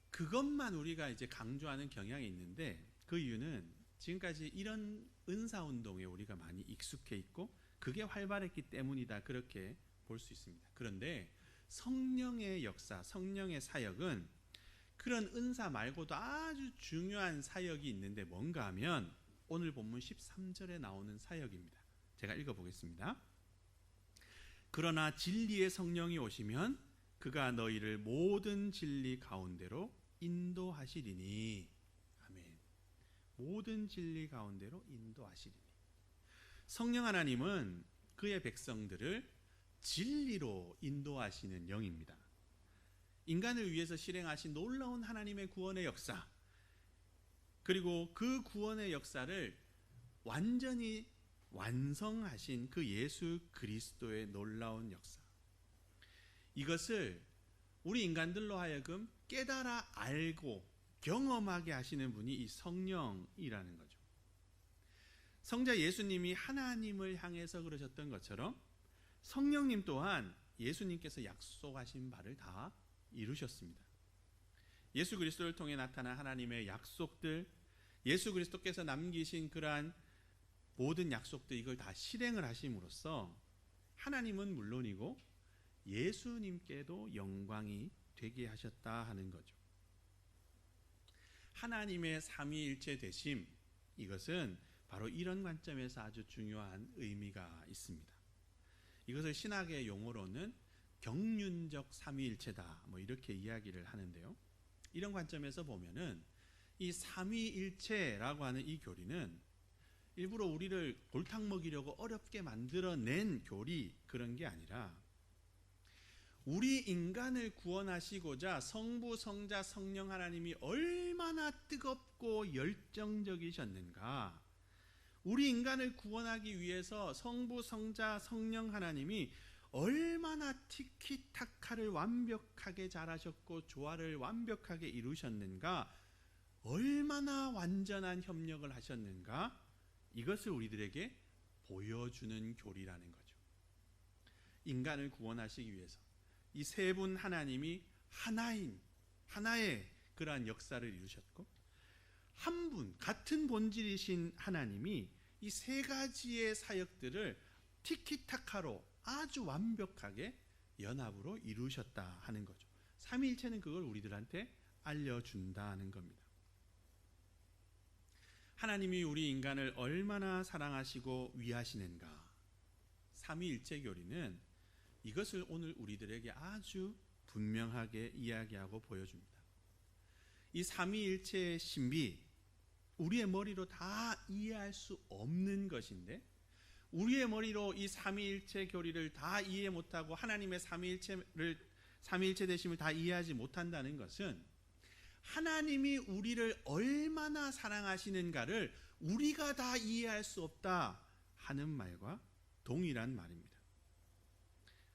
그것만 우리가 이제 강조하는 경향이 있는데, 그 이유는 지금까지 이런 은사 운동에 우리가 많이 익숙해 있고 그게 활발했기 때문이다, 그렇게 볼 수 있습니다. 그런데 성령의 역사, 성령의 사역은 그런 은사 말고도 아주 중요한 사역이 있는데 뭔가 하면 오늘 본문 13절에 나오는 사역입니다. 제가 읽어보겠습니다. 그러나 진리의 성령이 오시면 그가 너희를 모든 진리 가운데로 인도하시리니. 아멘. 모든 진리 가운데로 인도하시리니. 성령 하나님은 그의 백성들을 진리로 인도하시는 영입니다. 인간을 위해서 실행하신 놀라운 하나님의 구원의 역사, 그리고 그 구원의 역사를 완전히 완성하신 그 예수 그리스도의 놀라운 역사, 이것을 우리 인간들로 하여금 깨달아 알고 경험하게 하시는 분이 이 성령이라는 거죠. 성자 예수님이 하나님을 향해서 그러셨던 것처럼 성령님 또한 예수님께서 약속하신 바를 다 이루셨습니다. 예수 그리스도를 통해 나타난 하나님의 약속들, 예수 그리스도께서 남기신 그러한 모든 약속들, 이걸 다 실행을 하심으로써 하나님은 물론이고 예수님께도 영광이 되게 하셨다 하는 거죠. 하나님의 삼위일체 되심, 이것은 바로 이런 관점에서 아주 중요한 의미가 있습니다. 이것을 신학의 용어로는 경륜적 삼위일체다, 이렇게 이야기를 하는데요. 이런 관점에서 보면은 이 삼위일체라고 하는 이 교리는 일부러 우리를 골탕 먹이려고 어렵게 만들어낸 교리, 그런 게 아니라 우리 인간을 구원하시고자 성부, 성자, 성령 하나님이 얼마나 뜨겁고 열정적이셨는가, 우리 인간을 구원하기 위해서 성부, 성자, 성령 하나님이 얼마나 티키타카를 완벽하게 잘하셨고 조화를 완벽하게 이루셨는가, 얼마나 완전한 협력을 하셨는가, 이것을 우리들에게 보여주는 교리라는 거죠. 인간을 구원하시기 위해서 이 세 분 하나님이 하나의 그러한 역사를 이루셨고, 한 분 같은 본질이신 하나님이 이 세 가지의 사역들을 티키타카로 아주 완벽하게 연합으로 이루셨다 하는 거죠. 삼위일체는 그걸 우리들한테 알려준다는 겁니다. 하나님이 우리 인간을 얼마나 사랑하시고 위하시는가, 삼위일체 교리는 이것을 오늘 우리들에게 아주 분명하게 이야기하고 보여줍니다. 이 삼위일체의 신비, 우리의 머리로 다 이해할 수 없는 것인데, 우리의 머리로 이 삼위일체 교리를 다 이해 못하고 하나님의 삼위일체 되심을 다 이해하지 못한다는 것은 하나님이 우리를 얼마나 사랑하시는가를 우리가 다 이해할 수 없다 하는 말과 동일한 말입니다.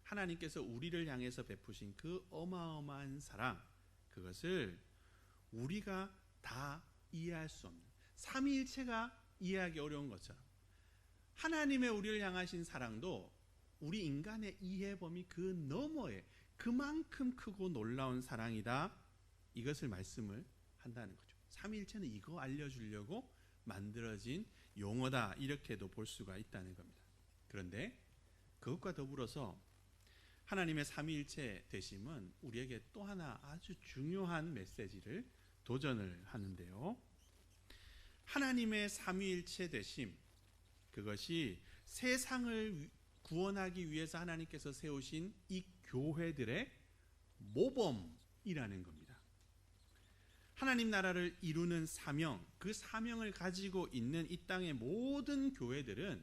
하나님께서 우리를 향해서 베푸신 그 어마어마한 사랑, 그것을 우리가 다 이해할 수 없는, 삼위일체가 이해하기 어려운 것처럼 하나님의 우리를 향하신 사랑도 우리 인간의 이해 범위 그 너머에 그만큼 크고 놀라운 사랑이다, 이것을 말씀을 한다는 거죠. 삼위일체는 이거 알려주려고 만들어진 용어다, 이렇게도 볼 수가 있다는 겁니다. 그런데 그것과 더불어서 하나님의 삼위일체 되심은 우리에게 또 하나 아주 중요한 메시지를 도전을 하는데요. 하나님의 삼위일체 되심, 그것이 세상을 구원하기 위해서 하나님께서 세우신 이 교회들의 모범이라는 겁니다. 하나님 나라를 이루는 사명, 그 사명을 가지고 있는 이 땅의 모든 교회들은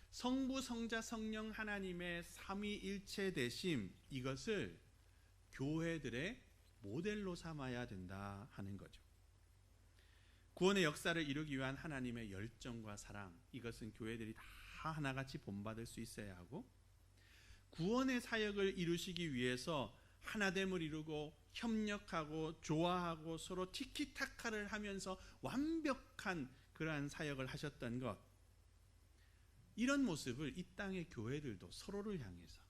성부, 성자, 성령 하나님의 삼위일체 되심, 이것을 교회들의 모델로 삼아야 된다 하는 거죠. 구원의 역사를 이루기 위한 하나님의 열정과 사랑, 이것은 교회들이 다 하나같이 본받을 수 있어야 하고, 구원의 사역을 이루시기 위해서 하나됨을 이루고 협력하고 좋아하고 서로 티키타카를 하면서 완벽한 그러한 사역을 하셨던 것, 이런 모습을 이 땅의 교회들도 서로를 향해서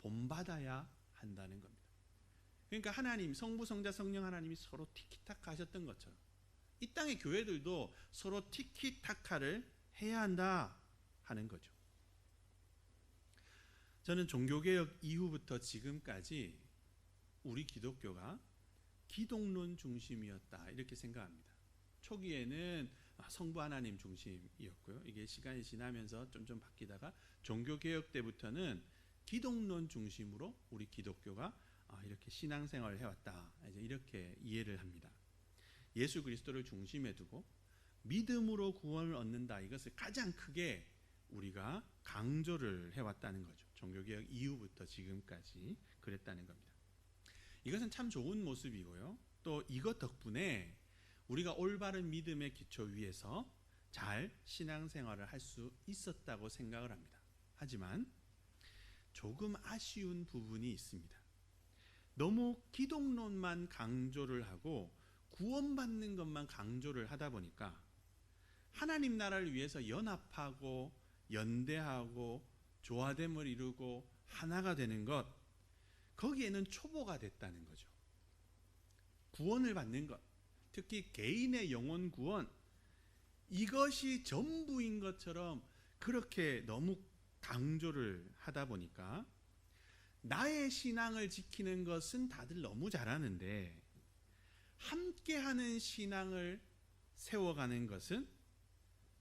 본받아야 한다는 겁니다. 그러니까 하나님, 성부, 성자, 성령 하나님이 서로 티키타카 하셨던 것처럼 이 땅의 교회들도 서로 티키타카를 해야 한다 하는 거죠. 저는 종교개혁 이후부터 지금까지 우리 기독교가 기독론 중심이었다 이렇게 생각합니다. 초기에는 성부 하나님 중심이었고요. 이게 시간이 지나면서 좀 바뀌다가 종교개혁 때부터는 기독론 중심으로 우리 기독교가 이렇게 신앙생활을 해왔다, 이제 이렇게 이해를 합니다. 예수 그리스도를 중심에 두고 믿음으로 구원을 얻는다, 이것을 가장 크게 우리가 강조를 해왔다는 거죠. 종교개혁 이후부터 지금까지 그랬다는 겁니다. 이것은 참 좋은 모습이고요. 또 이것 덕분에 우리가 올바른 믿음의 기초 위에서 잘 신앙생활을 할 수 있었다고 생각을 합니다. 하지만 조금 아쉬운 부분이 있습니다. 너무 기독론만 강조를 하고 구원받는 것만 강조를 하다 보니까 하나님 나라를 위해서 연합하고 연대하고 조화됨을 이루고 하나가 되는 것, 거기에는 초보가 됐다는 거죠. 구원을 받는 것, 특히 개인의 영혼 구원, 이것이 전부인 것처럼 그렇게 너무 강조를 하다 보니까 나의 신앙을 지키는 것은 다들 너무 잘하는데 함께하는 신앙을 세워가는 것은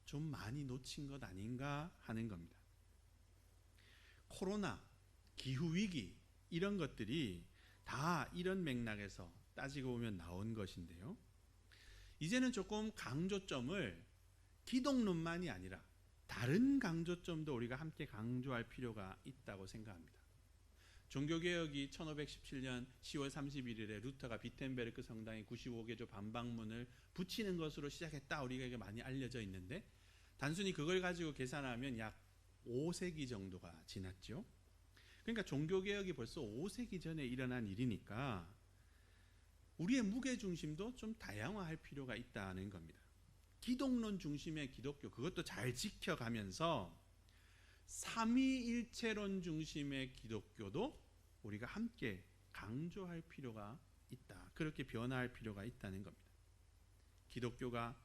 좀 많이 놓친 것 아닌가 하는 겁니다. 코로나, 기후위기, 이런 것들이 다 이런 맥락에서 따지고 보면 나온 것인데요. 이제는 조금 강조점을 기독론만이 아니라 다른 강조점도 우리가 함께 강조할 필요가 있다고 생각합니다. 종교개혁이 1517년 10월 31일에 루터가 비텐베르크 성당에 95개조 반박문을 붙이는 것으로 시작했다, 우리에게 많이 알려져 있는데 단순히 그걸 가지고 계산하면 약 5세기 정도가 지났죠. 그러니까 종교개혁이 벌써 5세기 전에 일어난 일이니까 우리의 무게중심도 좀 다양화할 필요가 있다는 겁니다. 기독론 중심의 기독교, 그것도 잘 지켜가면서 삼위일체론 중심의 기독교도 우리가 함께 강조할 필요가 있다, 그렇게 변화할 필요가 있다는 겁니다. 기독교가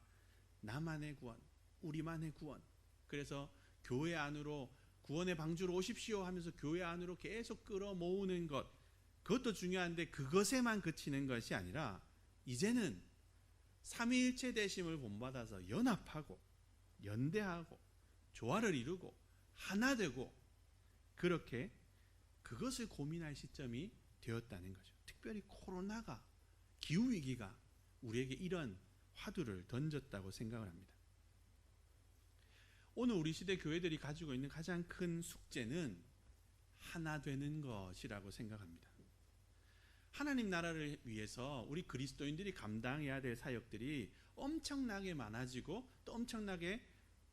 나만의 구원, 우리만의 구원, 그래서 교회 안으로 구원의 방주로 오십시오 하면서 교회 안으로 계속 끌어모으는 것, 그것도 중요한데 그것에만 그치는 것이 아니라 이제는 삼위일체 되심을 본받아서 연합하고 연대하고 조화를 이루고 하나 되고, 그렇게 그것을 고민할 시점이 되었다는 거죠. 특별히 코로나가, 기후위기가 우리에게 이런 화두를 던졌다고 생각을 합니다. 오늘 우리 시대 교회들이 가지고 있는 가장 큰 숙제는 하나 되는 것이라고 생각합니다. 하나님 나라를 위해서 우리 그리스도인들이 감당해야 될 사역들이 엄청나게 많아지고 또 엄청나게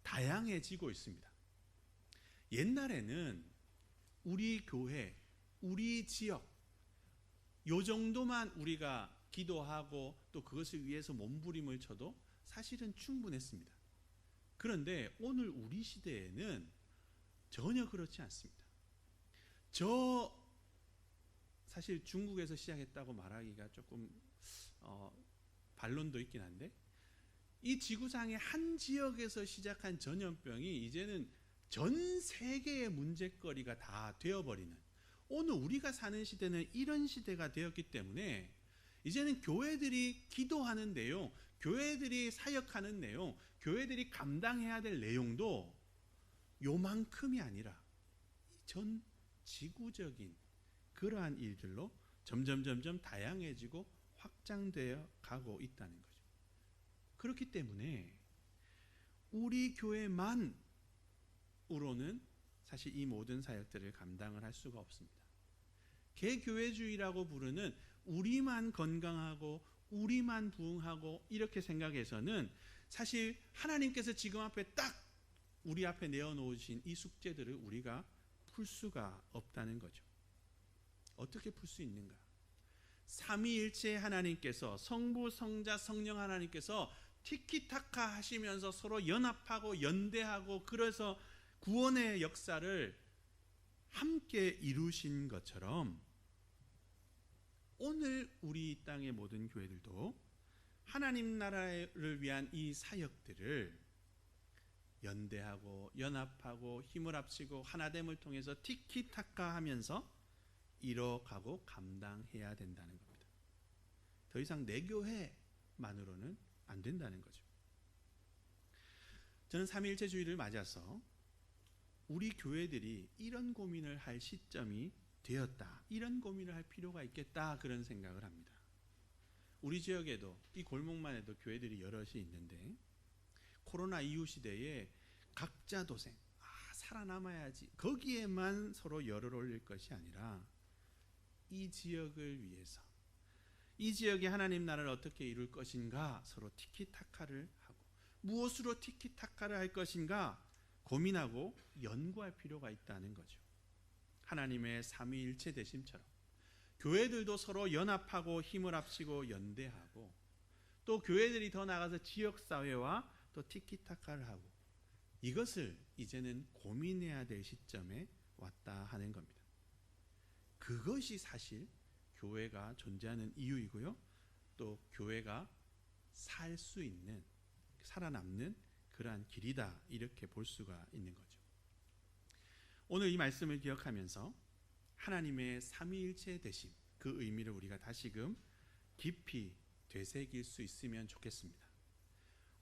다양해지고 있습니다. 옛날에는 우리 교회, 우리 지역, 요 정도만 우리가 기도하고 또 그것을 위해서 몸부림을 쳐도 사실은 충분했습니다. 그런데 오늘 우리 시대에는 전혀 그렇지 않습니다. 사실 중국에서 시작했다고 말하기가 조금 반론도 있긴 한데, 이 지구상의 한 지역에서 시작한 전염병이 이제는 전 세계의 문제거리가 다 되어버리는, 오늘 우리가 사는 시대는 이런 시대가 되었기 때문에 이제는 교회들이 기도하는 내용, 교회들이 사역하는 내용, 교회들이 감당해야 될 내용도 요만큼이 아니라 전 지구적인 그러한 일들로 점점 다양해지고 확장되어 가고 있다는 거죠. 그렇기 때문에 우리 교회만으로는 사실 이 모든 사역들을 감당을 할 수가 없습니다. 개교회주의라고 부르는 우리만 건강하고 우리만 부흥하고 이렇게 생각해서는 사실 하나님께서 지금 앞에 딱 우리 앞에 내어놓으신 이 숙제들을 우리가 풀 수가 없다는 거죠. 어떻게 풀 수 있는가? 삼위일체 하나님께서 성부, 성자, 성령 하나님께서 티키타카 하시면서 서로 연합하고 연대하고 그래서 구원의 역사를 함께 이루신 것처럼 오늘 우리 땅의 모든 교회들도 하나님 나라를 위한 이 사역들을 연대하고 연합하고 힘을 합치고 하나됨을 통해서 티키타카 하면서 이뤄가고 감당해야 된다는 겁니다. 더 이상 내 교회만으로는 안 된다는 거죠. 저는 삼위일체주의를 맞아서 우리 교회들이 이런 고민을 할 시점이 되었다, 이런 고민을 할 필요가 있겠다, 그런 생각을 합니다. 우리 지역에도 이 골목만 해도 교회들이 여럿이 있는데 코로나 이후 시대에 각자 도생, 살아남아야지, 거기에만 서로 열을 올릴 것이 아니라 이 지역을 위해서 이 지역의 하나님 나라를 어떻게 이룰 것인가 서로 티키타카를 하고 무엇으로 티키타카를 할 것인가 고민하고 연구할 필요가 있다는 거죠. 하나님의 삼위일체 되심처럼 교회들도 서로 연합하고 힘을 합치고 연대하고 또 교회들이 더 나아가서 지역사회와 또 티키타카를 하고 이것을 이제는 고민해야 될 시점에 왔다 하는 겁니다. 그것이 사실 교회가 존재하는 이유이고요. 또 교회가 살 수 있는, 살아남는 그러한 길이다, 이렇게 볼 수가 있는 거죠. 오늘 이 말씀을 기억하면서 하나님의 삼위일체 되심, 그 의미를 우리가 다시금 깊이 되새길 수 있으면 좋겠습니다.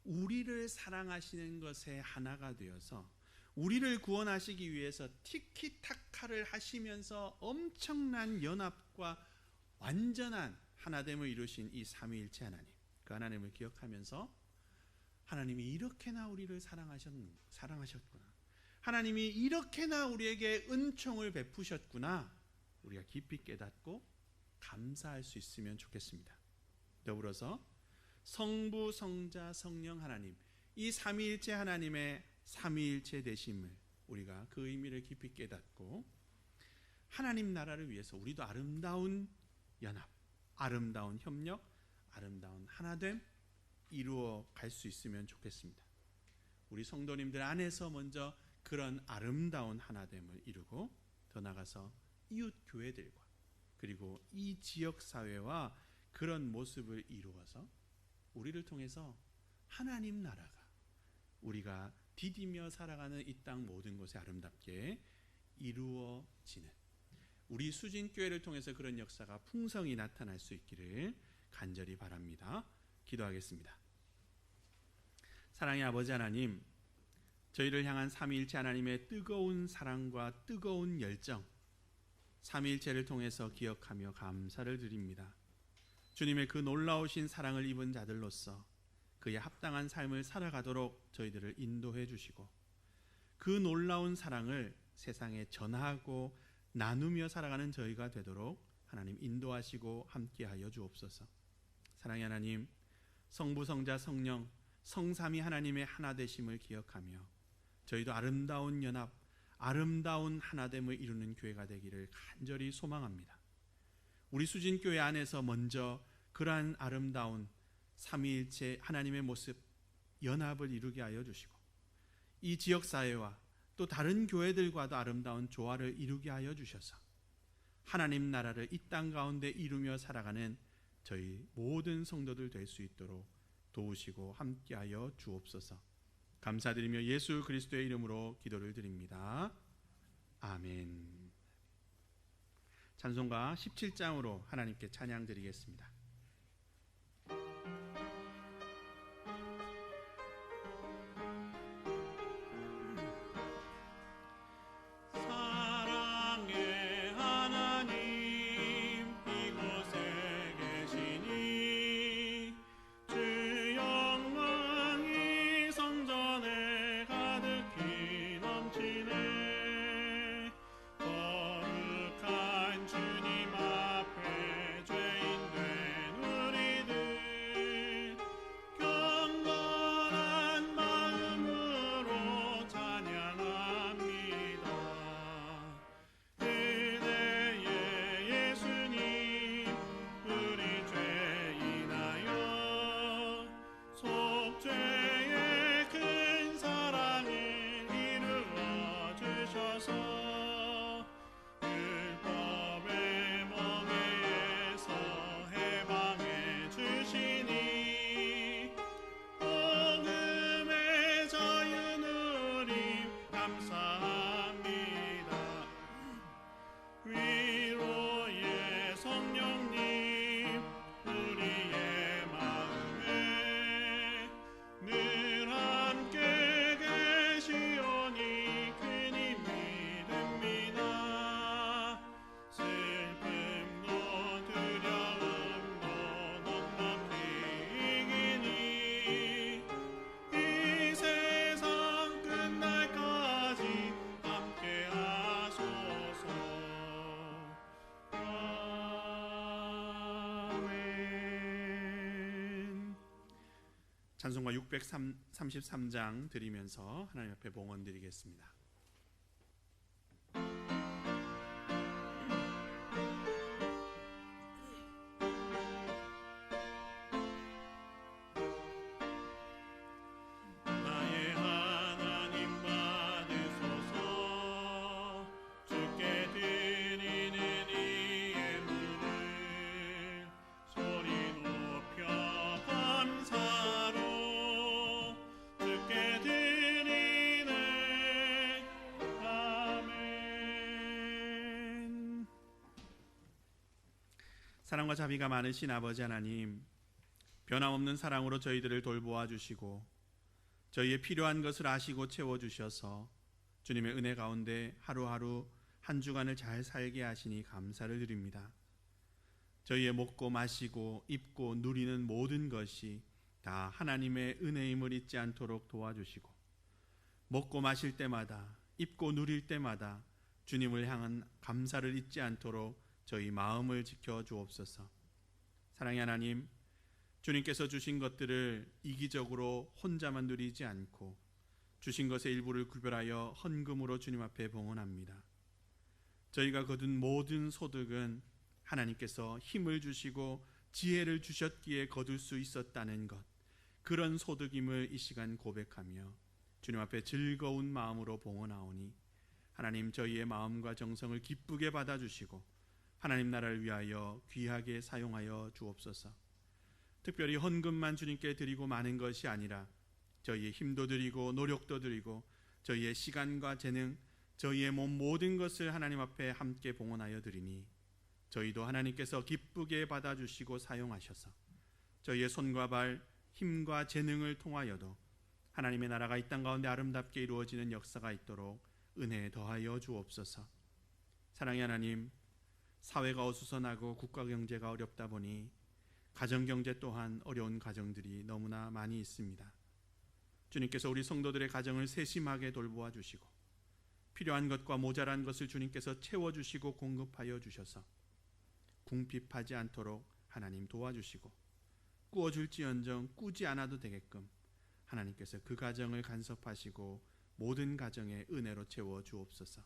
우리를 사랑하시는 것에 하나가 되어서 우리를 구원하시기 위해서 티키타카를 하시면서 엄청난 연합과 완전한 하나됨을 이루신 이 삼위일체 하나님, 그 하나님을 기억하면서 하나님이 이렇게나 우리를 사랑하셨구나, 하나님이 이렇게나 우리에게 은총을 베푸셨구나, 우리가 깊이 깨닫고 감사할 수 있으면 좋겠습니다. 더불어서 성부, 성자, 성령 하나님, 이 삼위일체 하나님의 삼위일체 되심을 우리가 그 의미를 깊이 깨닫고 하나님 나라를 위해서 우리도 아름다운 연합, 아름다운 협력, 아름다운 하나됨 이루어 갈 수 있으면 좋겠습니다. 우리 성도님들 안에서 먼저 그런 아름다운 하나됨을 이루고 더 나아가서 이웃 교회들과 그리고 이 지역 사회와 그런 모습을 이루어서 우리를 통해서 하나님 나라가 우리가 디디며 살아가는 이 땅 모든 곳에 아름답게 이루어지는 우리 수진교회를 통해서 그런 역사가 풍성히 나타날 수 있기를 간절히 바랍니다. 기도하겠습니다. 사랑의 아버지 하나님, 저희를 향한 삼위일체 하나님의 뜨거운 사랑과 뜨거운 열정, 삼위일체를 통해서 기억하며 감사를 드립니다. 주님의 그 놀라우신 사랑을 입은 자들로서 그에 합당한 삶을 살아가도록 저희들을 인도해 주시고 그 놀라운 사랑을 세상에 전하고 나누며 살아가는 저희가 되도록 하나님 인도하시고 함께하여 주옵소서. 사랑의 하나님, 성부, 성자, 성령, 성삼위 하나님의 하나 되심을 기억하며 저희도 아름다운 연합, 아름다운 하나됨을 이루는 교회가 되기를 간절히 소망합니다. 우리 수진교회 안에서 먼저 그러한 아름다운 삼위일체 하나님의 모습, 연합을 이루게 하여 주시고 이 지역사회와 또 다른 교회들과도 아름다운 조화를 이루게 하여 주셔서 하나님 나라를 이 땅 가운데 이루며 살아가는 저희 모든 성도들 될 수 있도록 도우시고 함께하여 주옵소서. 감사드리며 예수 그리스도의 이름으로 기도를 드립니다. 아멘. 찬송가 17장으로 하나님께 찬양 드리겠습니다. 찬송가 633장 드리면서 하나님 앞에 봉헌 드리겠습니다. 사랑과 자비가 많으신 아버지 하나님, 변함없는 사랑으로 저희들을 돌보아 주시고 저희의 필요한 것을 아시고 채워주셔서 주님의 은혜 가운데 하루하루 한 주간을 잘 살게 하시니 감사를 드립니다. 저희의 먹고 마시고 입고 누리는 모든 것이 다 하나님의 은혜임을 잊지 않도록 도와주시고 먹고 마실 때마다 입고 누릴 때마다 주님을 향한 감사를 잊지 않도록 저희 마음을 지켜 주옵소서. 사랑의 하나님, 주님께서 주신 것들을 이기적으로 혼자만 누리지 않고 주신 것의 일부를 구별하여 헌금으로 주님 앞에 봉헌합니다. 저희가 거둔 모든 소득은 하나님께서 힘을 주시고 지혜를 주셨기에 거둘 수 있었다는 것, 그런 소득임을 이 시간 고백하며 주님 앞에 즐거운 마음으로 봉헌하오니 하나님, 저희의 마음과 정성을 기쁘게 받아주시고 하나님 나라를 위하여 귀하게 사용하여 주옵소서. 특별히 헌금만 주님께 드리고 마는 것이 아니라 저희의 힘도 드리고 노력도 드리고 저희의 시간과 재능, 저희의 몸 모든 것을 하나님 앞에 함께 봉헌하여 드리니 저희도 하나님께서 기쁘게 받아주시고 사용하셔서 저희의 손과 발, 힘과 재능을 통하여도 하나님의 나라가 이 땅 가운데 아름답게 이루어지는 역사가 있도록 은혜 더하여 주옵소서. 사랑의 하나님, 사회가 어수선하고 국가 경제가 어렵다 보니 가정 경제 또한 어려운 가정들이 너무나 많이 있습니다. 주님께서 우리 성도들의 가정을 세심하게 돌보아 주시고 필요한 것과 모자란 것을 주님께서 채워주시고 공급하여 주셔서 궁핍하지 않도록 하나님 도와주시고 꾸어줄지언정 꾸지 않아도 되게끔 하나님께서 그 가정을 간섭하시고 모든 가정에 은혜로 채워 주옵소서.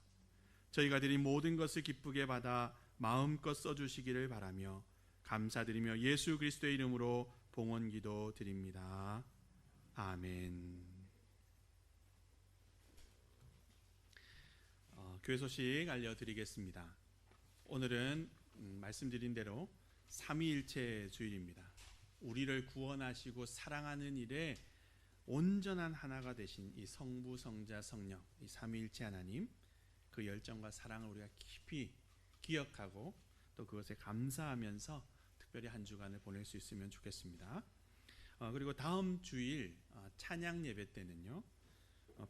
저희가 드린 모든 것을 기쁘게 받아 마음껏 써주시기를 바라며 감사드리며 예수 그리스도의 이름으로 봉헌기도 드립니다. 아멘. 교회 소식 알려드리겠습니다. 오늘은 말씀드린 대로 삼위일체 주일입니다. 우리를 구원하시고 사랑하는 일에 온전한 하나가 되신 이 성부, 성자, 성령, 이 삼위일체 하나님, 그 열정과 사랑을 우리가 깊이 기억하고 또 그것에 감사하면서 특별히 한 주간을 보낼 수 있으면 좋겠습니다. 그리고 다음 주일 찬양 예배 때는요,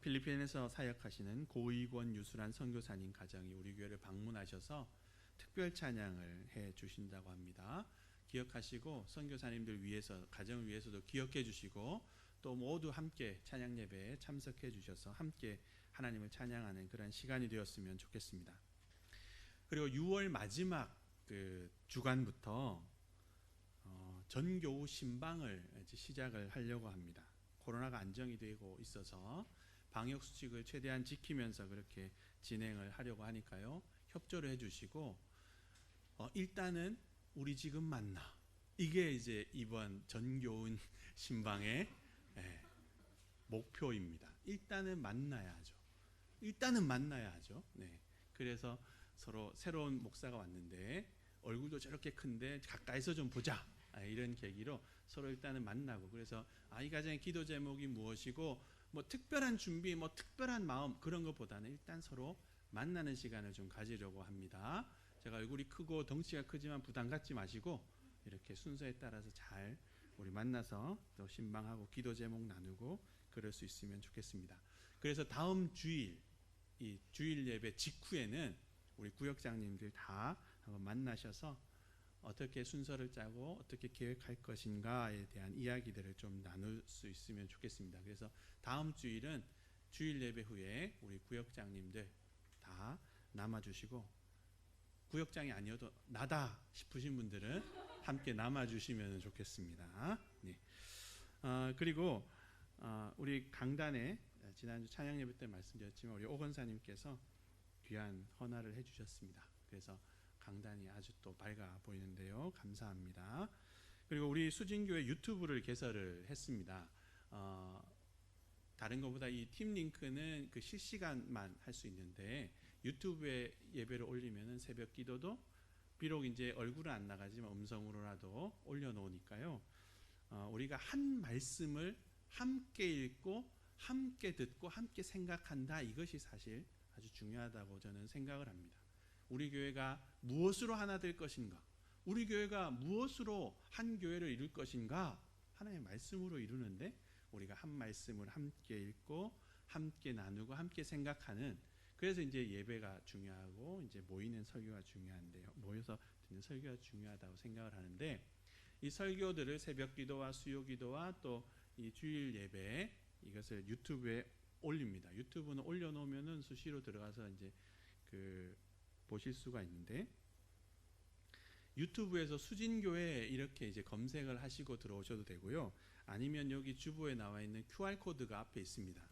필리핀에서 사역하시는 고이권 유수란 선교사님 가정이 우리 교회를 방문하셔서 특별 찬양을 해 주신다고 합니다. 기억하시고 선교사님들 위해서, 가정을 위해서도 기억해 주시고 또 모두 함께 찬양 예배에 참석해 주셔서 함께 하나님을 찬양하는 그런 시간이 되었으면 좋겠습니다. 그리고 6월 마지막 그 주간부터 전교우 신방을 시작을 하려고 합니다. 코로나가 안정이 되고 있어서 방역 수칙을 최대한 지키면서 그렇게 진행을 하려고 하니까요, 협조를 해주시고 일단은 우리 지금 만나, 이게 이제 이번 전교훈 신방의 목표입니다. 일단은 만나야죠. 네. 그래서 서로 새로운 목사가 왔는데 얼굴도 저렇게 큰데 가까이서 좀 보자, 이런 계기로 서로 일단은 만나고, 그래서 이 가정의 기도 제목이 무엇이고 뭐 특별한 준비, 뭐 특별한 마음, 그런 것보다는 일단 서로 만나는 시간을 좀 가지려고 합니다. 제가 얼굴이 크고 덩치가 크지만 부담 갖지 마시고 이렇게 순서에 따라서 잘 우리 만나서 또 신방하고 기도 제목 나누고 그럴 수 있으면 좋겠습니다. 그래서 다음 주일, 이 주일 예배 직후에는 우리 구역장님들 다 한번 만나셔서 어떻게 순서를 짜고 어떻게 계획할 것인가에 대한 이야기들을 좀 나눌 수 있으면 좋겠습니다. 그래서 다음 주일은 주일 예배 후에 우리 구역장님들 다 남아주시고, 구역장이 아니어도 나다 싶으신 분들은 함께 남아주시면 좋겠습니다. 네. 그리고 우리 강단에 지난주 찬양 예배 때 말씀드렸지만 우리 오건사님께서 귀한 헌화를 해주셨습니다. 그래서 강단이 아주 또 밝아 보이는데요. 감사합니다. 그리고 우리 수진교회 유튜브를 개설을 했습니다. 다른 것보다 이 팀 링크는 그 실시간만 할 수 있는데 유튜브에 예배를 올리면은 새벽 기도도 비록 이제 얼굴은 안 나가지만 음성으로라도 올려놓으니까요. 우리가 한 말씀을 함께 읽고 함께 듣고 함께 생각한다, 이것이 사실 아주 중요하다고 저는 생각을 합니다. 우리 교회가 무엇으로 하나 될 것인가, 우리 교회가 무엇으로 한 교회를 이룰 것인가, 하나의 말씀으로 이루는데 우리가 한 말씀을 함께 읽고 함께 나누고 함께 생각하는, 그래서 이제 예배가 중요하고 이제 모이는 설교가 중요한데요. 모여서 듣는 설교가 중요하다고 생각을 하는데, 이 설교들을 새벽 기도와 수요 기도와 또 이 주일 예배, 이것을 유튜브에 올립니다. 유튜브는 올려놓으면은 수시로 들어가서 이제 보실 수가 있는데, 유튜브에서 수진교회 이렇게 이제 검색을 하시고 들어오셔도 되고요. 아니면 여기 주보에 나와 있는 QR 코드가 앞에 있습니다.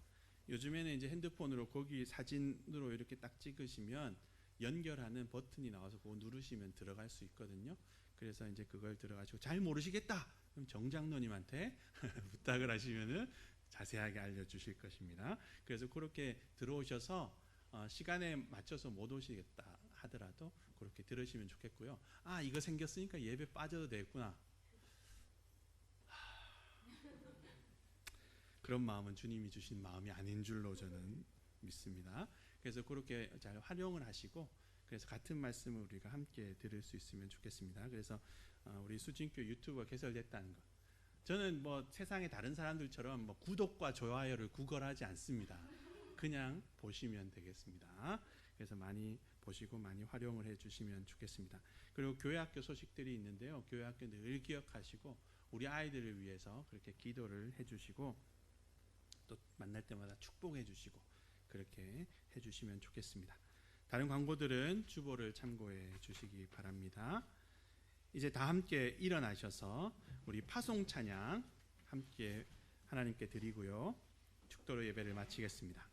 요즘에는 이제 핸드폰으로 거기 사진으로 이렇게 딱 찍으시면 연결하는 버튼이 나와서 그거 누르시면 들어갈 수 있거든요. 그래서 이제 그걸 들어가시고 잘 모르시겠다, 그럼 정장로님한테 부탁을 하시면은 자세하게 알려주실 것입니다. 그래서 그렇게 들어오셔서 시간에 맞춰서 못 오시겠다 하더라도 그렇게 들으시면 좋겠고요. 이거 생겼으니까 예배 빠져도 되겠구나, 그런 마음은 주님이 주신 마음이 아닌 줄로 저는 믿습니다. 그래서 그렇게 잘 활용을 하시고, 그래서 같은 말씀을 우리가 함께 들을 수 있으면 좋겠습니다. 그래서 우리 수진교 유튜브가 개설됐다는 것, 저는 뭐 세상의 다른 사람들처럼 뭐 구독과 좋아요를 구걸하지 않습니다. 그냥 보시면 되겠습니다. 그래서 많이 보시고 많이 활용을 해주시면 좋겠습니다. 그리고 교회학교 소식들이 있는데요. 교회학교 늘 기억하시고 우리 아이들을 위해서 그렇게 기도를 해주시고 또 만날 때마다 축복해 주시고 그렇게 해주시면 좋겠습니다. 다른 광고들은 주보를 참고해 주시기 바랍니다. 이제 다 함께 일어나셔서 우리 파송 찬양 함께 하나님께 드리고요, 축도로 예배를 마치겠습니다.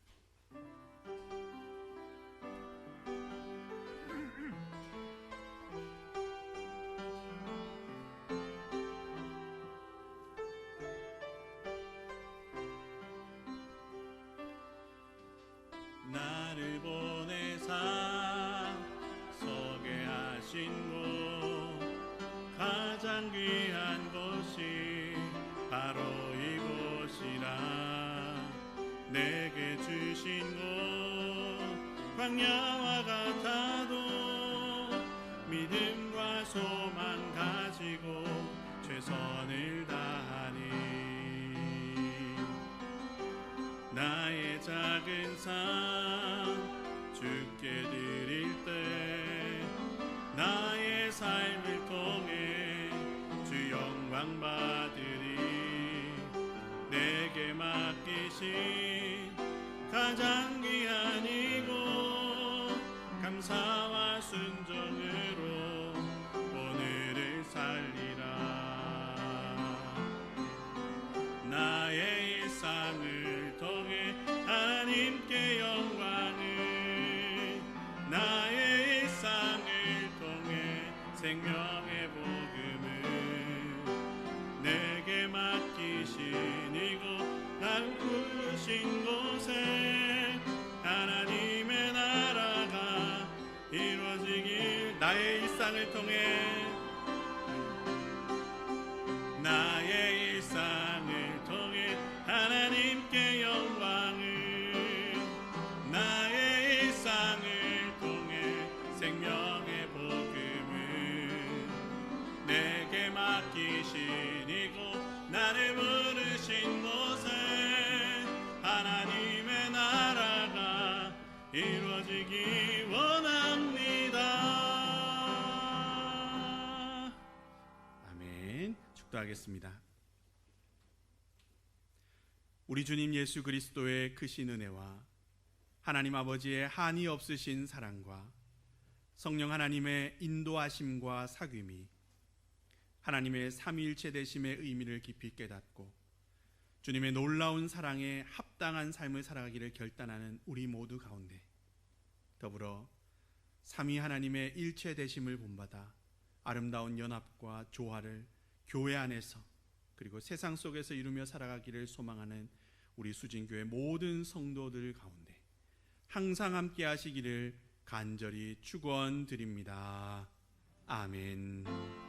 나를 보내사 소개하신 곳, 가장 귀한 곳이 바로 이곳이라. 내게 주신 곳 광야와 같아도 믿음과 소망 가지고 최선을 다하니, 나의 작은 삶 주께 드릴 때 나의 삶을 통해 주 영광 받으리. 내게 맡기신 가장 귀한 이곳, 감사와 순종으로 오늘을 살리라. 나의 일상을 통해 하나님께 영광을, 나의 일상을 통해 생명의 복음을, 내게 맡기신 이곳 날 부르신 곳에 하나님의 나라가 이루어지길. 나의 일상을 통해, 나의 일상을 통해 하나님께 영광을, 나의 일상을 통해 생명의 복음을, 내게 맡기신 이곳 나를 부르신 곳에 하나님의 나라가 이루어지기 원합니다. 아멘. 축도하겠습니다. 우리 주님 예수 그리스도의 크신 은혜와 하나님 아버지의 한이 없으신 사랑과 성령 하나님의 인도하심과 사귐이 하나님의 삼위일체 되심의 의미를 깊이 깨닫고 주님의 놀라운 사랑에 합당한 삶을 살아가기를 결단하는 우리 모두 가운데 더불어 삼위 하나님의 일체 되심을 본받아 아름다운 연합과 조화를 교회 안에서 그리고 세상 속에서 이루며 살아가기를 소망하는 우리 수진교회 모든 성도들 가운데 항상 함께 하시기를 간절히 축원드립니다. 아멘.